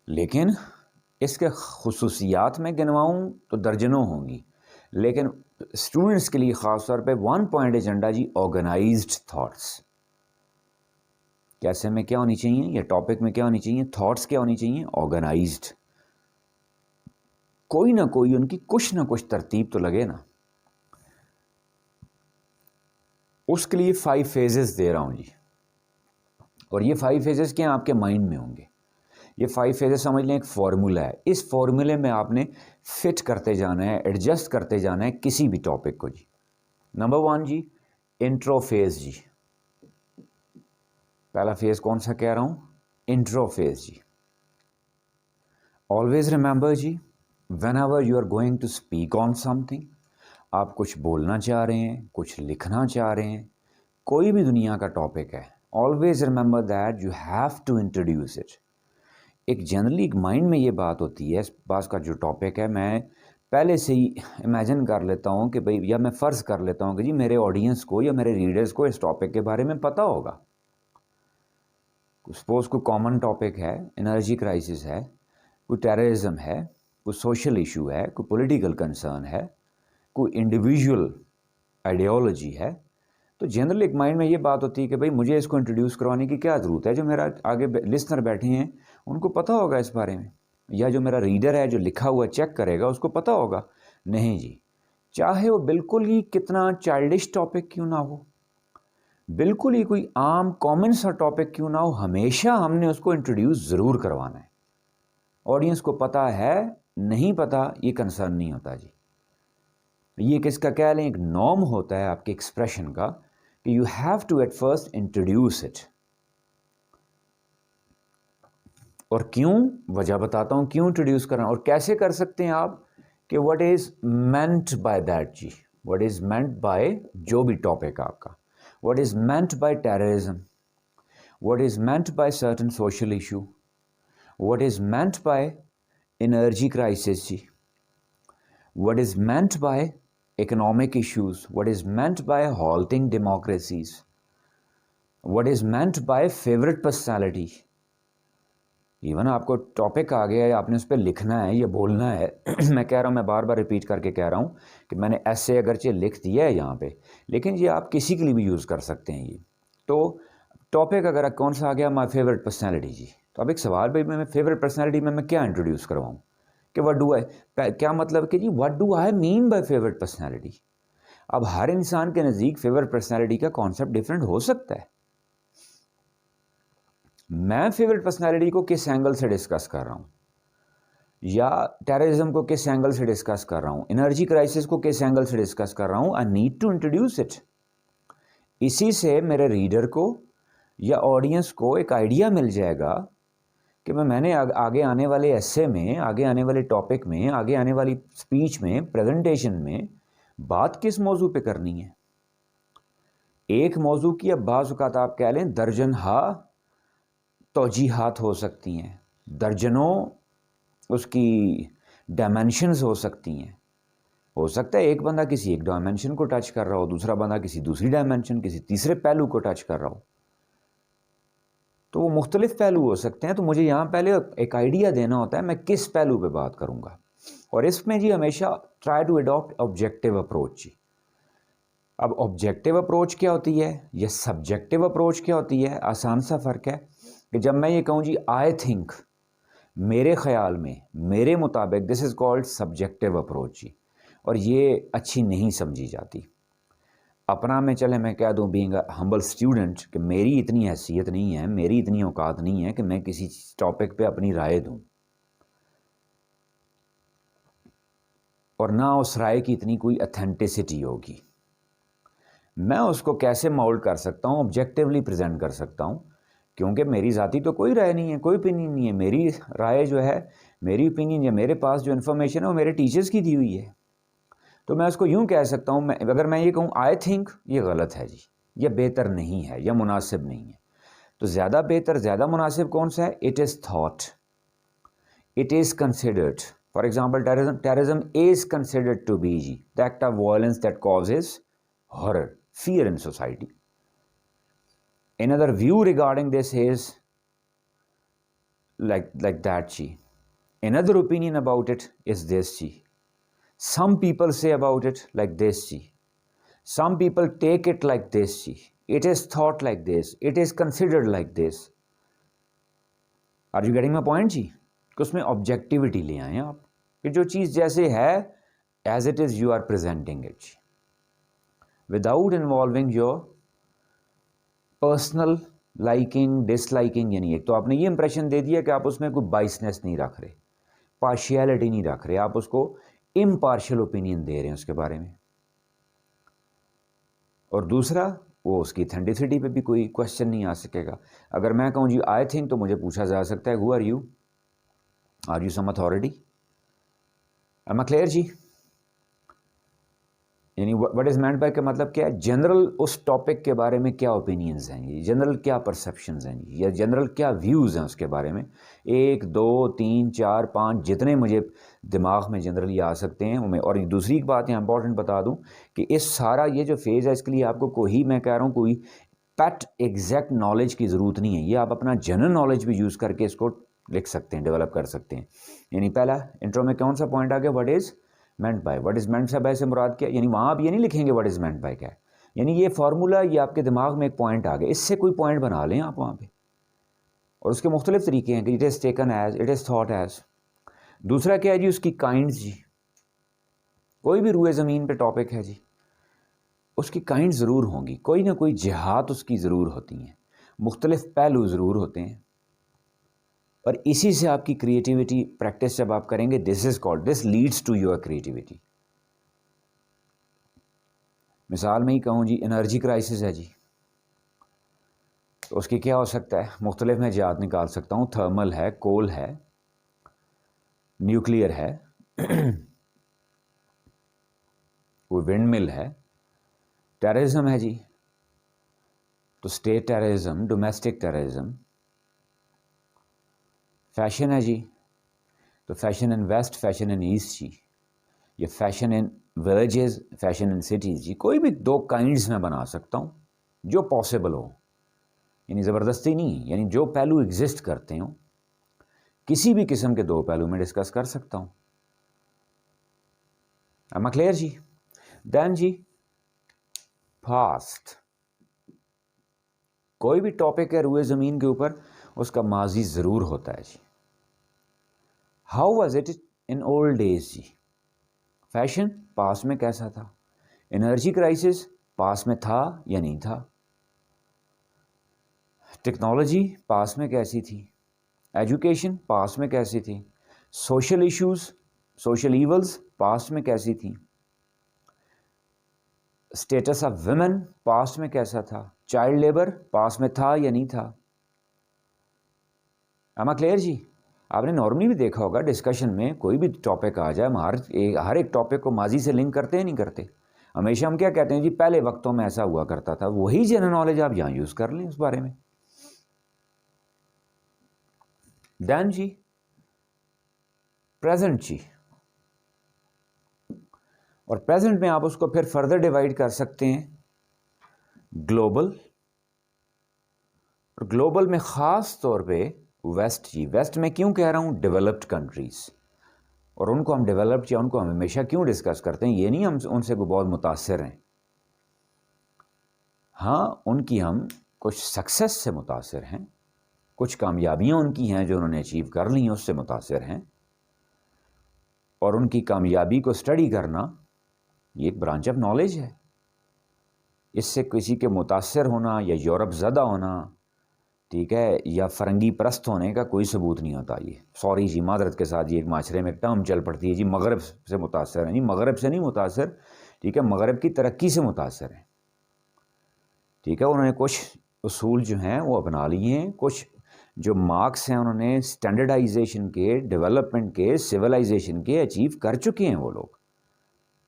لیکن اس کے خصوصیات میں گنواؤں تو درجنوں ہوں گی، لیکن اسٹوڈنٹس کے لیے خاص طور پہ 1 پوائنٹ ایجنڈا جی، آرگنائزڈ تھاٹس. کیسے میں کیا ہونی چاہیے، یا ٹاپک میں کیا ہونی چاہیے، تھاٹس کیا ہونی چاہیے، آرگنائزڈ. کوئی نہ کوئی ان کی کچھ نہ کچھ ترتیب تو لگے نا. اس کے لیے 5 فیزز دے رہا ہوں جی، اور یہ 5 فیزز کیا آپ کے مائنڈ میں ہوں گے. یہ 5 فیزز سمجھ لیں ایک فارمولہ ہے. اس فارمولے میں آپ نے فٹ کرتے جانا ہے، ایڈجسٹ کرتے جانا ہے کسی بھی ٹاپک کو جی. نمبر 1 جی، انٹرو فیز جی. پہلا فیز کون سا کہہ رہا ہوں، انٹرو فیز جی. آلویز ریمبر جی، whenever you are going to speak on something, آپ کچھ بولنا چاہ رہے ہیں، کچھ لکھنا چاہ رہے ہیں، کوئی بھی دنیا کا ٹاپک ہے، always remember that you have to introduce it. ایک جنرلی ایک مائنڈ میں یہ بات ہوتی ہے، اس بعض کا جو ٹاپک ہے، میں پہلے سے ہی امیجن کر لیتا ہوں کہ بھئی، یا میں فرض کر لیتا ہوں کہ جی میرے آڈینس کو یا میرے ریڈرز کو اس ٹاپک کے بارے میں پتہ ہوگا. سپوز کوئی کامن ٹاپک ہے، انرجی کرائسس ہے، کوئی ٹیررزم ہے، کوئی سوشل ایشو ہے، کوئی پولیٹیکل کنسرن ہے، کوئی انڈیویژول آئیڈیالوجی ہے، تو جنرل ایک مائنڈ میں یہ بات ہوتی ہے کہ بھئی مجھے اس کو انٹروڈیوس کروانے کی کیا ضرورت ہے، جو میرا آگے لسنر بیٹھے ہیں ان کو پتہ ہوگا اس بارے میں، یا جو میرا ریڈر ہے جو لکھا ہوا چیک کرے گا اس کو پتہ ہوگا. نہیں جی، چاہے وہ بالکل ہی کتنا چائلڈش ٹاپک کیوں نہ ہو، بالکل ہی کوئی عام کامن سا ٹاپک کیوں نہ ہو، ہمیشہ ہم نے اس کو انٹروڈیوس ضرور کروانا ہے. آڈینس کو پتہ ہے نہیں پتہ یہ کنسرن نہیں ہوتا جی. یہ کس کا کہہ لیں ایک نارم ہوتا ہے آپ کے ایکسپریشن کا، کہ you have to at first introduce it. اور کیوں وجہ بتاتا ہوں کیوں انٹروڈیوس کر رہا ہوں اور کیسے کر سکتے ہیں آپ کہ what is meant by that جی, واٹ از مینٹ بائی جو بھی ٹاپک آپ کا, what is meant by terrorism, what is meant by certain social issue, what is meant by energy crisis جی, what is meant by economic issues, what is meant by halting democracies, what is meant by favorite personality. Even آپ کو topic آ گیا ہے, آپ نے اس پہ لکھنا ہے یا بولنا ہے. میں کہہ رہا ہوں, میں بار بار ریپیٹ کر کے کہہ رہا ہوں کہ میں نے ایسے اگرچہ لکھ دیا ہے یہاں پہ, لیکن یہ آپ کسی کے لیے بھی یوز کر سکتے ہیں. یہ تو ٹاپک اگر کون سا آ گیا, مائی فیوریٹ پرسنالٹی جی, تو اب ایک سوال بھائی میں فیوریٹ پرسنالٹی میں کیا انٹروڈیوس کرواؤں کہ وٹ ڈو آئی, کیا مطلب کہ جی what do I mean by favourite personality. اب ہر انسان کے نزدیک فیوریٹ پرسنالٹی کا کانسیپٹ ڈفرینٹ ہو سکتا ہے. میں فیوریٹ پرسنالٹی کو کس اینگل سے ڈسکس کر رہا ہوں, یا ٹیررزم کو کس اینگل سے ڈسکس کر رہا ہوں, انرجی کرائسس کو کس اینگل سے ڈسکس کر رہا ہوں, I need to introduce it. اسی سے میرے ریڈر کو یا آڈینس کو ایک آئیڈیا مل جائے گا کہ میں نے آگے آنے والے ایسے میں, آگے آنے والے ٹاپک میں, آگے آنے والی اسپیچ میں, پریزنٹیشن میں بات کس موضوع پہ کرنی ہے. ایک موضوع کی اب بعض اوقات آپ کہہ لیں درجن ہا توجیحات ہو سکتی ہیں, درجنوں اس کی ڈائمینشنز ہو سکتی ہیں. ہو سکتا ہے ایک بندہ کسی ایک ڈائمینشن کو ٹچ کر رہا ہو, دوسرا بندہ کسی دوسری ڈائمینشن, کسی تیسرے پہلو کو ٹچ کر رہا ہو, تو وہ مختلف پہلو ہو سکتے ہیں. تو مجھے یہاں پہلے ایک آئیڈیا دینا ہوتا ہے میں کس پہلو پہ بات کروں گا. اور اس میں جی ہمیشہ try to adapt objective approach. جی اب آبجیکٹیو اپروچ کیا ہوتی ہے یا سبجیکٹیو اپروچ کیا ہوتی ہے, آسان سا فرق ہے کہ جب میں یہ کہوں جی آئی تھنک, میرے خیال میں, میرے مطابق, دس از کالڈ سبجیکٹیو اپروچ جی, اور یہ اچھی نہیں سمجھی جاتی. اپنا میں چلے میں کہہ دوں بینگ اے ہمبل اسٹوڈنٹ کہ میری اتنی حیثیت نہیں ہے, میری اتنی اوقات نہیں ہے کہ میں کسی ٹاپک پہ اپنی رائے دوں, اور نہ اس رائے کی اتنی کوئی اتھینٹسٹی ہوگی. میں اس کو کیسے مولڈ کر سکتا ہوں, آبجیکٹیولی پریزنٹ کر سکتا ہوں, کیونکہ میری ذاتی تو کوئی رائے نہیں ہے, کوئی اوپینین نہیں ہے. میری رائے جو ہے, میری اوپینین یا میرے پاس جو انفارمیشن ہے وہ میرے ٹیچرز کی دی ہوئی ہے. تو میں اس کو یوں کہہ سکتا ہوں, اگر میں یہ کہوں آئی تھنک, یہ غلط ہے جی, یہ بہتر نہیں ہے یا مناسب نہیں ہے. تو زیادہ بہتر, زیادہ مناسب کون سا ہے, it is thought, it is considered. For example terrorism is considered to be جی the act of violence that causes horror, fear in society. Another view regarding this is like that ji. Another opinion about it is this ji. Some people say about it like this ji. Some people take it like this ji. It is thought like this. It is considered like this. Are you getting my point ji? کہ اس میں objectivity لے آئیں آپ کہ جو چیز جیسے ہے as it is you are presenting it without involving your personal liking disliking. یعنی ایک تو آپ نے یہ امپریشن دے دیا کہ آپ اس میں کوئی بائسنس نہیں رکھ رہے, پارشیلٹی نہیں رکھ رہے, آپ اس کو امپارشل اوپینین دے رہے ہیں اس کے بارے میں. اور دوسرا وہ اس کی اتھینٹسٹی پہ بھی کوئی کوشچن نہیں آ سکے گا. اگر میں کہوں جی آئی تھنک, تو مجھے پوچھا جا سکتا ہے who are you some authority, am I clear جی. یعنی وٹ از مینٹ بائی کا مطلب کیا ہے, جنرل اس ٹاپک کے بارے میں کیا اوپینینز ہیں جی, جنرل کیا پرسیپشنز ہیں جی, یا جنرل کیا ویوز ہیں اس کے بارے میں. 1 2 3 4 5 جتنے مجھے دماغ میں جنرلی آ سکتے ہیں. اور دوسری بات یہاں امپورٹنٹ بتا دوں کہ اس سارا یہ جو فیز ہے اس کے لیے آپ کو کوئی, میں کہہ رہا ہوں, کوئی پیٹ ایگزیکٹ نالج کی ضرورت نہیں ہے. یہ آپ اپنا جنرل نالج بھی یوز کر کے اس کو لکھ سکتے ہیں, ڈیولپ کر سکتے ہیں. یعنی پہلا انٹرو میں کون سا پوائنٹ آ گیا, what is meant by. What is meant by سے مراد کیا, یعنی وہاں آپ یہ نہیں لکھیں گے وٹ از مینٹ بائی کیا ہے, یعنی یہ فارمولا, یہ آپ کے دماغ میں ایک پوائنٹ آ گیا, اس سے کوئی پوائنٹ بنا لیں آپ وہاں پہ. اور اس کے مختلف طریقے ہیں کہ it is taken as, it is thought as. دوسرا کیا ہے جی, اس کی کائنڈز جی. کوئی بھی روئے زمین پہ ٹاپک ہے جی, اس کی کائنڈ ضرور ہوں گی, کوئی نہ کوئی جہات اس کی ضرور ہوتی ہیں, مختلف پہلو ضرور ہوتے ہیں. اور اسی سے آپ کی کریٹیوٹی پریکٹس جب آپ کریں گے, this is called, this leads to your creativity. مثال میں ہی کہوں جی انرجی کرائسس ہے جی, تو اس کی کیا ہو سکتا ہے؟ مختلف میں جات نکال سکتا ہوں. تھرمل ہے, کول ہے, نیوکلیئر ہے, کوئی ونڈ مل ہے. ٹیررزم ہے جی, تو state terrorism, domestic terrorism. Fashion ہے جی, تو fashion in west, fashion in east جی, یا fashion in villages, fashion in cities جی. کوئی بھی دو کائنڈز میں بنا سکتا ہوں جو پاسبل ہو, یعنی زبردستی نہیں, یعنی جو پہلو ایگزسٹ کرتے ہوں کسی بھی قسم کے دو پہلو میں ڈسکس کر سکتا ہوں. ایم کلیئر جی؟ دین جی پاسٹ, کوئی بھی ٹاپک ہے روئے زمین کے اوپر اس کا ماضی ضرور ہوتا ہے جی. How was it in old days جی. فیشن پاس میں کیسا تھا؟ انرجی کرائسس پاس میں تھا یا نہیں تھا؟ ٹیکنالوجی پاس میں کیسی تھی؟ ایجوکیشن پاس میں کیسی تھی؟ سوشل ایشوز, سوشل ایولز پاس میں کیسی تھیں؟ اسٹیٹس آف ویمن پاسٹ میں کیسا تھا؟ چائلڈ لیبر پاسٹ میں تھا یا نہیں تھا؟ ایم کلیئر جی؟ آپ نے نارملی بھی دیکھا ہوگا ڈسکشن میں کوئی بھی ٹاپک آ جائے, ہم ہر ایک ٹاپک کو ماضی سے لنک کرتے ہیں نہیں کرتے؟ ہمیشہ ہم کیا کہتے ہیں جی پہلے وقتوں میں ایسا ہوا کرتا تھا. وہی جنرل نالج آپ یہاں یوز کر لیں اس بارے میں. دین جی پریزنٹ جی, اور پریزنٹ میں آپ اس کو پھر فردر ڈیوائڈ کر سکتے ہیں گلوبل, اور گلوبل میں خاص طور پہ ویسٹ جی. ویسٹ میں کیوں کہہ رہا ہوں؟ ڈیولپڈ کنٹریز, اور ان کو ہم ڈیولپڈ یا ان کو ہم ہمیشہ کیوں ڈسکس کرتے ہیں؟ یہ نہیں ہم ان سے بہت متاثر ہیں, ہاں ان کی ہم کچھ سکسیس سے متاثر ہیں, کچھ کامیابیاں ان کی ہیں جو انہوں نے اچیو کر لی ہیں اس سے متاثر ہیں, اور ان کی کامیابی کو اسٹڈی کرنا یہ ایک برانچ آف نالج ہے. اس سے کسی کے متاثر ہونا یا یورپ زدہ ہونا, ٹھیک ہے, یا فرنگی پرست ہونے کا کوئی ثبوت نہیں ہوتا. یہ سوری جی, معذرت کے ساتھ یہ ایک معاشرے میں ایک ٹرم چل پڑتی ہے جی مغرب سے متاثر ہیں. جی مغرب سے نہیں متاثر, ٹھیک ہے, مغرب کی ترقی سے متاثر ہیں, ٹھیک ہے. انہوں نے کچھ اصول جو ہیں وہ اپنا لیے ہیں, کچھ جو مارکس ہیں انہوں نے اسٹینڈرڈائزیشن کے, ڈیولپمنٹ کے, سویلائزیشن کے اچیو کر چکے ہیں وہ لوگ.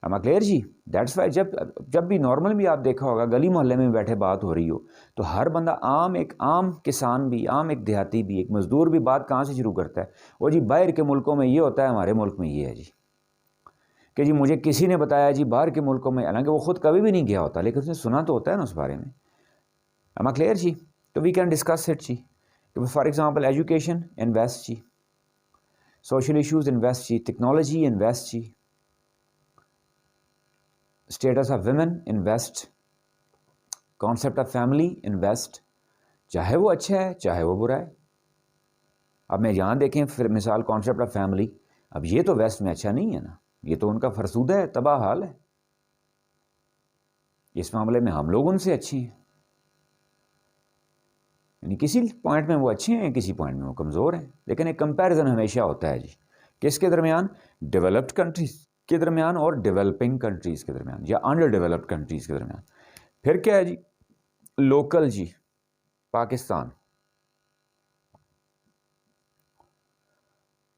ایم کلیئر جی؟ دیٹس وائی جب بھی نارمل بھی آپ دیکھا ہوگا گلی محلے میں بیٹھے بات ہو رہی ہو تو ہر بندہ ایک عام کسان بھی, عام ایک دیہاتی بھی, ایک مزدور بھی بات کہاں سے شروع کرتا ہے؟ وہ جی باہر کے ملکوں میں یہ ہوتا ہے, ہمارے ملک میں یہ ہے جی, کہ جی مجھے کسی نے بتایا جی باہر کے ملکوں میں, حالانکہ وہ خود کبھی بھی نہیں گیا ہوتا لیکن اس نے سنا تو ہوتا ہے نا اس بارے میں. ایم کلیئر جی؟ تو وی کین ڈسکس اٹ جی. For example education in west جی, سوشل ایشوز ان ویسٹ جی, ٹیکنالوجی ان ویسٹ جی, status of women in west, concept of family in west, چاہے وہ اچھا ہے چاہے وہ برا ہے. اب میں یہاں دیکھیں پھر مثال کانسیپٹ آف فیملی, اب یہ تو ویسٹ میں اچھا نہیں ہے نا, یہ تو ان کا فرسودہ ہے, تباہ حال ہے. اس معاملے میں ہم لوگ ان سے اچھے ہیں, یعنی کسی پوائنٹ میں وہ اچھے ہیں, کسی پوائنٹ میں وہ کمزور ہیں, لیکن ایک کمپیریزن ہمیشہ ہوتا ہے جی. کس کے درمیان؟ ڈیولپڈ کنٹریز کے درمیان اور ڈیولپنگ کنٹریز کے درمیان, یا انڈر ڈیولپڈ کنٹریز کے درمیان. پھر کیا ہے جی؟ لوکل جی, پاکستان.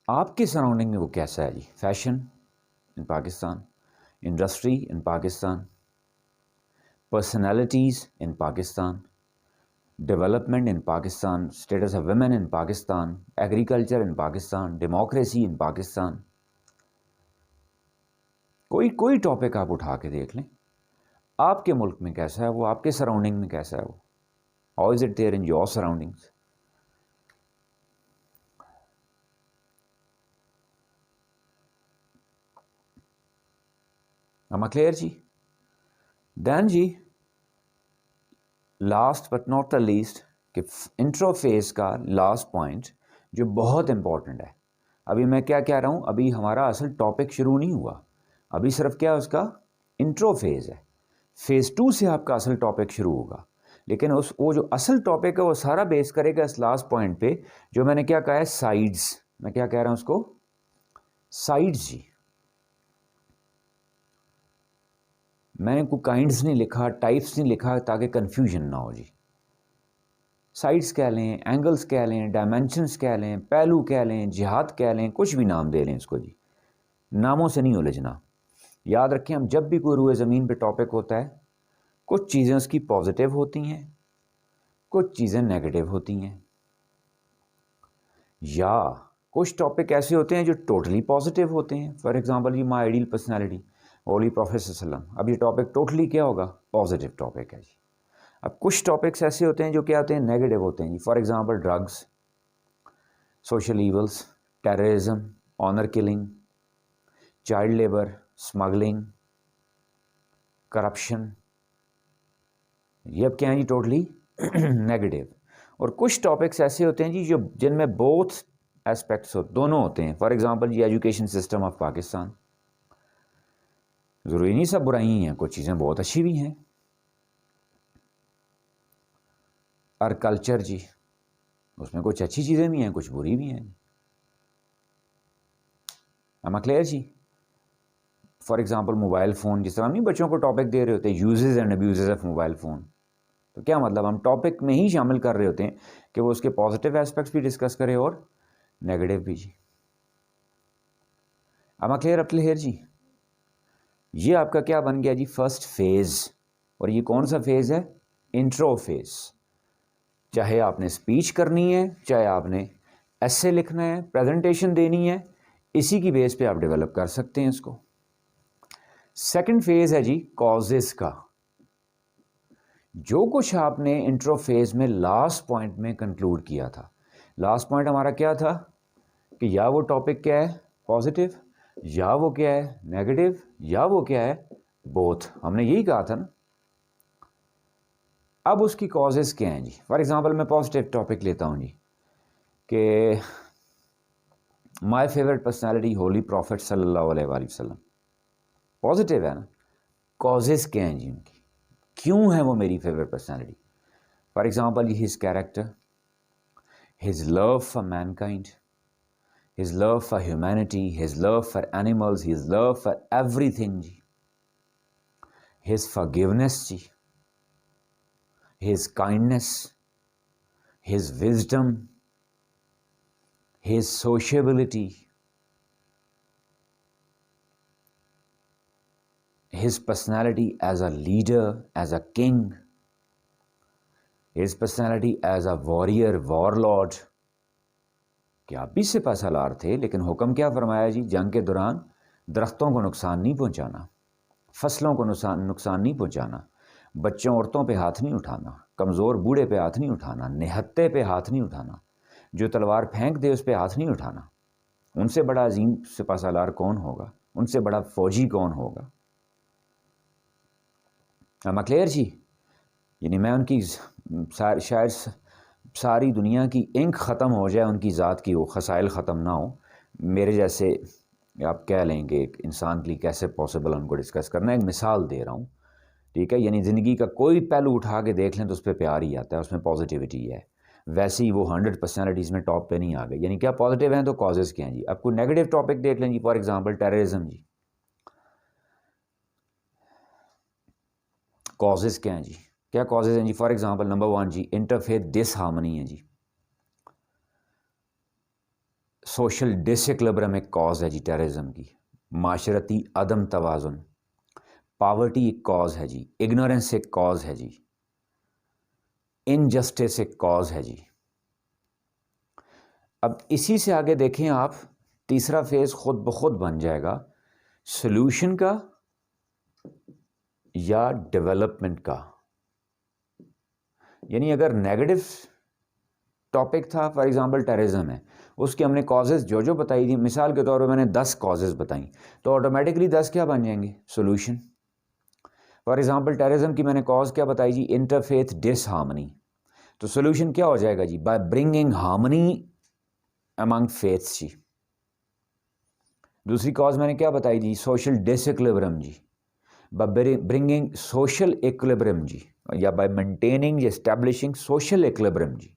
آپ کے سراؤنڈنگ میں وہ کیسا ہے جی؟ Fashion in Pakistan, industry in Pakistan, personalities in Pakistan, development in Pakistan, status of women in Pakistan, agriculture in Pakistan, democracy in Pakistan. کوئی ٹاپک آپ اٹھا کے دیکھ لیں, آپ کے ملک میں کیسا ہے وہ, آپ کے سراؤنڈنگ میں کیسا ہے وہ. How is it there in your surroundings? Am clear جی؟ دین جی last but not the least, کہ انٹرو فیز کا لاسٹ پوائنٹ جو بہت امپورٹنٹ ہے. ابھی میں کیا کہہ رہا ہوں, ابھی ہمارا اصل ٹاپک شروع نہیں ہوا, ابھی صرف کیا اس کا انٹرو فیز ہے. فیز 2 سے آپ کا اصل ٹاپک شروع ہوگا, لیکن وہ جو اصل ٹاپک ہے وہ سارا بیس کرے گا اس لاسٹ پوائنٹ پہ جو میں نے کیا کہا ہے, سائیڈز. میں کیا کہہ رہا ہوں اس کو, سائیڈز جی. میں نے کوئی کائنڈز نہیں لکھا, ٹائپس نہیں لکھا تاکہ کنفیوژن نہ ہو جی. سائڈس کہہ لیں، اینگلس کہہ لیں، ڈائمینشنس کہہ لیں، پہلو کہہ لیں، جہات کہہ لیں، کچھ بھی نام دے لیں اس کو جی، ناموں سے نہیں الجھنا۔ یاد رکھیں ہم جب بھی کوئی روئے زمین پہ ٹاپک ہوتا ہے، کچھ چیزیں اس کی پازیٹیو ہوتی ہیں، کچھ چیزیں نیگیٹو ہوتی ہیں، یا کچھ ٹاپک ایسے ہوتے ہیں جو ٹوٹلی پازیٹیو ہوتے ہیں۔ فار ایگزامپل جی my ideal personality, holy prophet صلی اللہ علیہ وسلم، اب یہ ٹاپک ٹوٹلی کیا ہوگا؟ پازیٹیو ٹاپک ہے جی۔ اب کچھ ٹاپکس ایسے ہوتے ہیں جو کیا ہوتے ہیں؟ نیگیٹو ہوتے ہیں جی۔ For example drugs, social evils, terrorism, honour killing, child labour, smuggling, corruption, یہ اب کیا ہیں جی؟ Totally negative. اور کچھ ٹاپکس ایسے ہوتے ہیں جی جو جن میں بوتھ ایسپیکٹس دونوں ہوتے ہیں۔ فار ایگزامپل جی ایجوکیشن سسٹم آف پاکستان، ضروری نہیں سب برائی ہیں، کچھ چیزیں بہت اچھی بھی ہیں۔ اور کلچر جی، اس میں کچھ اچھی چیزیں بھی ہیں، کچھ بری بھی ہیں۔ ایم کلیئر جی؟ فار ایگزامپل موبائل فون، جس طرح ہم نہیں بچوں کو ٹاپک دے رہے ہوتے uses and abuses of mobile phone, تو کیا مطلب ہم ٹاپک میں ہی شامل کر رہے ہوتے ہیں کہ وہ اس کے پازیٹیو ایسپیکٹس بھی ڈسکس کرے اور نیگیٹو بھی جی۔ ایم کلیئر اپ کلیئر جی؟ یہ آپ کا کیا بن گیا جی؟ First phase. اور یہ کون سا فیز ہے؟ Intro phase. چاہے آپ نے اسپیچ کرنی ہے، چاہے آپ نے ایسے لکھنا ہے، پریزنٹیشن دینی ہے، اسی کی بیس پہ آپ ڈیولپ کر سکتے ہیں اس کو۔ سیکنڈ فیز ہے جی کازز کا۔ جو کچھ آپ نے انٹرو فیز میں لاسٹ پوائنٹ میں کنکلوڈ کیا تھا، لاسٹ پوائنٹ ہمارا کیا تھا کہ یا وہ ٹاپک کیا ہے؟ پازیٹیو، یا وہ کیا ہے؟ نیگیٹو، یا وہ کیا ہے؟ بوتھ۔ ہم نے یہی کہا تھا نا۔ اب اس کی کازز کیا ہیں جی؟ فار ایگزامپل میں پازیٹیو ٹاپک لیتا ہوں جی کہ my favourite personality holy prophet صلی اللہ علیہ وآلہ وسلم، پازیٹیو ہے نا۔ کازز کیا ہیں جی ان کی؟ کیوں ہے وہ میری favourite personality? For example his character, his love for mankind, his love for humanity, his love for animals, his love for everything جی، ہز فارگیونیس جی، his kindness, his wisdom, his sociability, his personality as a leader, as a king, his personality as a warrior, warlord. کہ آپ بھی سپہ سالار تھے، لیکن حکم کیا فرمایا جی؟ جنگ کے دوران درختوں کو نقصان نہیں پہنچانا، فصلوں کو نقصان نہیں پہنچانا، بچوں عورتوں پہ ہاتھ نہیں اٹھانا، کمزور بوڑھے پہ ہاتھ نہیں اٹھانا، نہتے پہ ہاتھ نہیں اٹھانا، جو تلوار پھینک دے اس پہ ہاتھ نہیں اٹھانا۔ ان سے بڑا عظیم سپہ سالار کون ہوگا؟ ان سے بڑا فوجی کون ہوگا؟ ایم کلیئر جی؟ یعنی میں ان کی شاید ساری دنیا کی انک ختم ہو جائے، ان کی ذات کی وہ خسائل ختم نہ ہو، میرے جیسے آپ کہہ لیں کہ ایک انسان کے لیے کیسے پاسبل ان کو ڈسکس کرنا ہے۔ ایک مثال دے رہا ہوں، ٹھیک ہے؟ یعنی زندگی کا کوئی پہلو اٹھا کے دیکھ لیں تو اس پہ پیار ہی آتا ہے، اس میں پازیٹیوٹی ہے۔ ویسے ہی وہ 100 پرسنالٹیز میں ٹاپ پہ نہیں آ گئے۔ یعنی کیا پازیٹیو ہیں تو کازز کیا ہیں جی؟ اب کوئی نیگیٹو ٹاپک دیکھ لیں جی، فار ایگزامپل ٹیررزم جی، کازز کیا ہیں جی؟ کیا کازز ہیں جی؟ فار ایگزامپل نمبر 1 جی انٹرفیتھ ڈس ہارمنی ہے جی، سوشل ڈس ایکولیبرم ایک کاز ہے جی ٹیررزم کی، معاشرتی عدم توازن، پاورٹی ایک کاز ہے جی، اگنورنس ایک کاز ہے جی، انجسٹس ایک کاز ہے جی۔ اب اسی سے آگے دیکھیں آپ، تیسرا فیز خود بخود بن جائے گا سلوشن کا یا ڈیولپمنٹ کا۔ یعنی اگر نیگیٹو ٹاپک تھا، فار ایگزامپل ٹیررزم ہے، اس کی ہم نے کازز جو بتائی تھی، مثال کے طور پہ میں نے 10 کازز بتائیں، تو آٹومیٹکلی 10 کیا بن جائیں گے؟ سولوشن۔ فار ایگزامپل ٹیررزم کی میں نے کاز کیا بتائی جی؟ انٹرفیتھ ڈس ہارمنی، تو سولوشن کیا ہو جائے گا جی؟ By bringing harmony among faiths جی۔ دوسری کاز میں نے کیا بتائی جی؟ سوشل ڈس ایکولیبرم جی، بائی برنگنگ سوشل ایکولیبرم جی، یا by maintaining establishing social equilibrium جی۔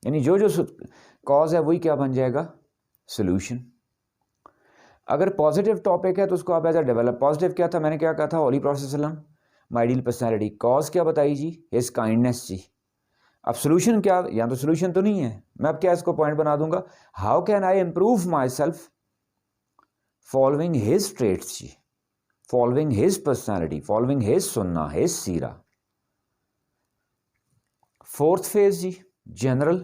یعنی جو کاز ہے وہی کیا بن جائے گا؟ سولوشن۔ اگر پازیٹیو ٹاپک ہے تو اس کو آپ ایز اے ڈیولپ۔ پازیٹیو کیا تھا؟ میں نے کیا کہا تھا؟ ہولی پروفیٹ صلی اللہ علیہ وسلم، مائی آئیڈیل پرسنالٹی۔ کاز کیا بتائی جی؟ ہز کائنڈنس جی، اب سولوشن کیا؟ یا تو سولوشن تو نہیں ہے، میں اب کیا اس کو پوائنٹ بنا دوں گا، how can I improve myself following his traits جی، following his personality, following his سننا، ہز سیرہ۔ فورتھ فیز جی جنرل،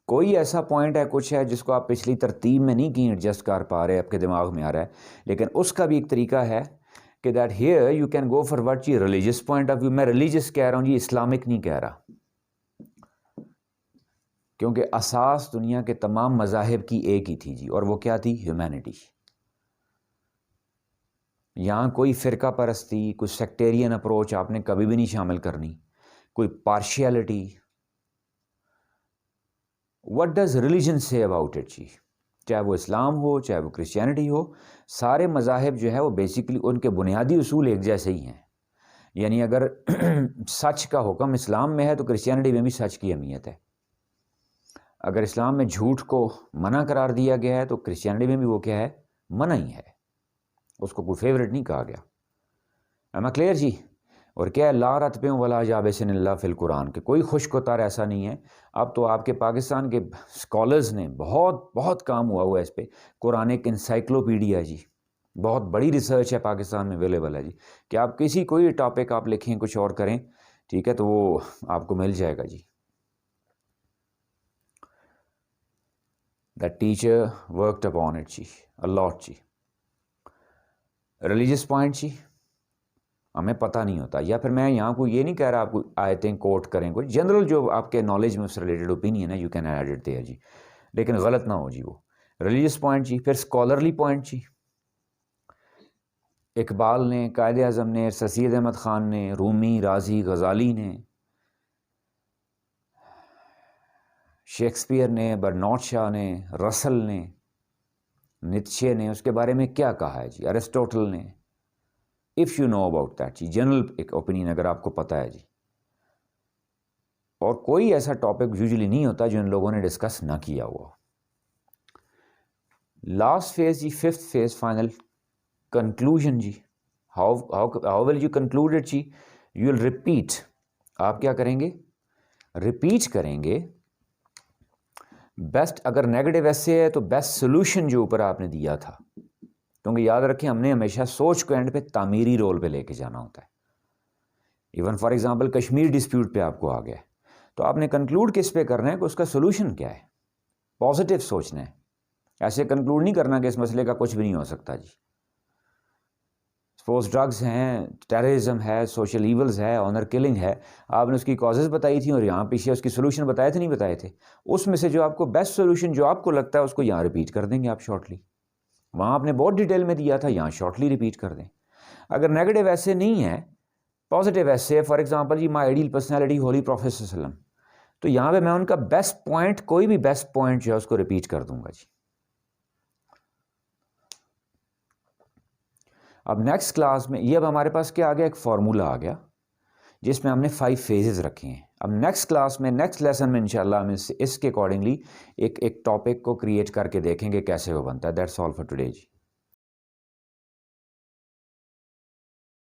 کوئی ایسا پوائنٹ ہے، کچھ ہے جس کو آپ پچھلی ترتیب میں نہیں کی ایڈجسٹ کر پا رہے، آپ کے دماغ میں آ رہا ہے، لیکن اس کا بھی ایک طریقہ ہے کہ that here you can go for what جی ریلیجیس پوائنٹ آف ویو۔ میں ریلیجیس کہہ رہا ہوں جی، اسلامک نہیں کہہ رہا، کیونکہ اساس دنیا کے تمام مذاہب کی ایک ہی تھی جی، اور وہ کیا تھی؟ ہیومینٹی۔ یہاں کوئی فرقہ پرستی، کوئی سیکٹیرین اپروچ آپ نے کبھی بھی نہیں شامل کرنی، کوئی پارشیلٹی۔ وٹ ڈز ریلیجن سے اباؤٹ اٹ جی، چاہے وہ اسلام ہو چاہے وہ کرسچینٹی ہو، سارے مذاہب جو ہے وہ بیسیکلی ان کے بنیادی اصول ایک جیسے ہی ہیں۔ یعنی اگر سچ کا حکم اسلام میں ہے تو کرسچینٹی میں بھی سچ کی اہمیت ہے، اگر اسلام میں جھوٹ کو منع قرار دیا گیا ہے تو کرسچینٹی میں بھی وہ کیا ہے؟ منع ہی ہے، اس کو کوئی فیوریٹ نہیں کہا گیا۔ ایم اے کلیئر جی؟ اور کیا ہے؟ لا رتبوں ولا یابسن الا فی القرآن، کہ کوئی خشک و تر ایسا نہیں ہے۔ اب تو آپ کے پاکستان کے اسکالرز نے بہت کام ہوا ہے اس پہ، قرآن ایک انسائکلوپیڈیا جی، بہت بڑی ریسرچ ہے پاکستان میں اویلیبل ہے جی، کہ آپ کوئی ٹاپک آپ لکھیں، کچھ اور کریں، ٹھیک ہے، تو وہ آپ کو مل جائے گا جی۔ That teacher worked upon it جی a lot جی۔ ریلیجیس پوائنٹ جی ہمیں پتہ نہیں ہوتا، یا پھر میں یہاں کو یہ نہیں کہہ رہا آپ کو آیتیں کوٹ کریں، کوئی جنرل جو آپ کے نالج میں اس سے ریلیٹڈ اوپینین ہے you can add it there جی، لیکن غلط نہ ہو جی وہ۔ ریلیجیس پوائنٹ جی، پھر اسکالرلی پوائنٹ جی، اقبال نے، قائد اعظم نے، سر سید احمد خان نے، رومی، رازی، غزالی نے، شیکسپیئر نے، برنارڈ شاہ نے، رسل نے، نیتشے نے اس کے بارے میں کیا کہا ہے جی، ایرسٹوٹل نے۔ If you know about that جی، جنرل ایک اوپینین اگر آپ کو پتہ ہے جی، اور کوئی ایسا ٹاپک یوزلی نہیں ہوتا جو ان لوگوں نے ڈسکس نہ کیا ہوا۔ لاسٹ فیز جی، ففتھ فیز، فائنل کنکلوژن جی، how will you conclude it جی، یو ول ریپیٹ، آپ کیا کریں گے؟ ریپیٹ کریں گے بیسٹ، اگر نیگیٹو ایسے ہے تو بیسٹ سولوشن جو اوپر آپ نے دیا تھا، کیونکہ یاد رکھیں ہم نے ہمیشہ سوچ کو اینڈ پہ تعمیری رول پہ لے کے جانا ہوتا ہے۔ Even for example Kashmir dispute پہ آپ کو آ گیا ہے تو آپ نے کنکلوڈ کس پہ کرنا ہے کہ اس کا سولوشن کیا ہے، پازیٹیو سوچنا ہے، ایسے کنکلوڈ نہیں کرنا کہ اس مسئلے کا کچھ بھی نہیں ہو سکتا جی۔ سپوز ڈرگز ہیں، ٹیررزم ہے، سوشل ایولز ہے، آنر کلنگ ہے، آپ نے اس کی کازز بتائی تھیں اور یہاں پیچھے اس کی سولوشن بتائے تھے نہیں بتائے تھے، اس میں سے جو آپ کو بیسٹ سولوشن جو آپ کو لگتا ہے اس کو یہاں ریپیٹ کر دیں گے آپ شارٹلی، وہاں آپ نے بہت ڈیٹیل میں دیا تھا، یہاں شارٹلی ریپیٹ کر دیں۔ اگر نیگیٹو ایسے نہیں ہے، پازیٹیو ایسے، فار ایگزامپل جی my ideal personality holy prophet صلی اللہ علیہ وسلم، تو یہاں پہ میں ان کا بیسٹ پوائنٹ، کوئی بھی بیسٹ پوائنٹ جو ہے اس کو ریپیٹ کر دوں گا جی۔ اب نیکسٹ کلاس میں یہ، اب ہمارے پاس کیا آ گیا؟ ایک فارمولا آ گیا جس میں ہم نے 5 فیزز رکھے ہیں۔ اب نیکسٹ کلاس میں، نیکسٹ لیسن میں انشاءاللہ ہم اس کے اکارڈنگلی ایک ٹاپک کو کریٹ کر کے دیکھیں گے کیسے وہ بنتا ہے۔ That's all for today G.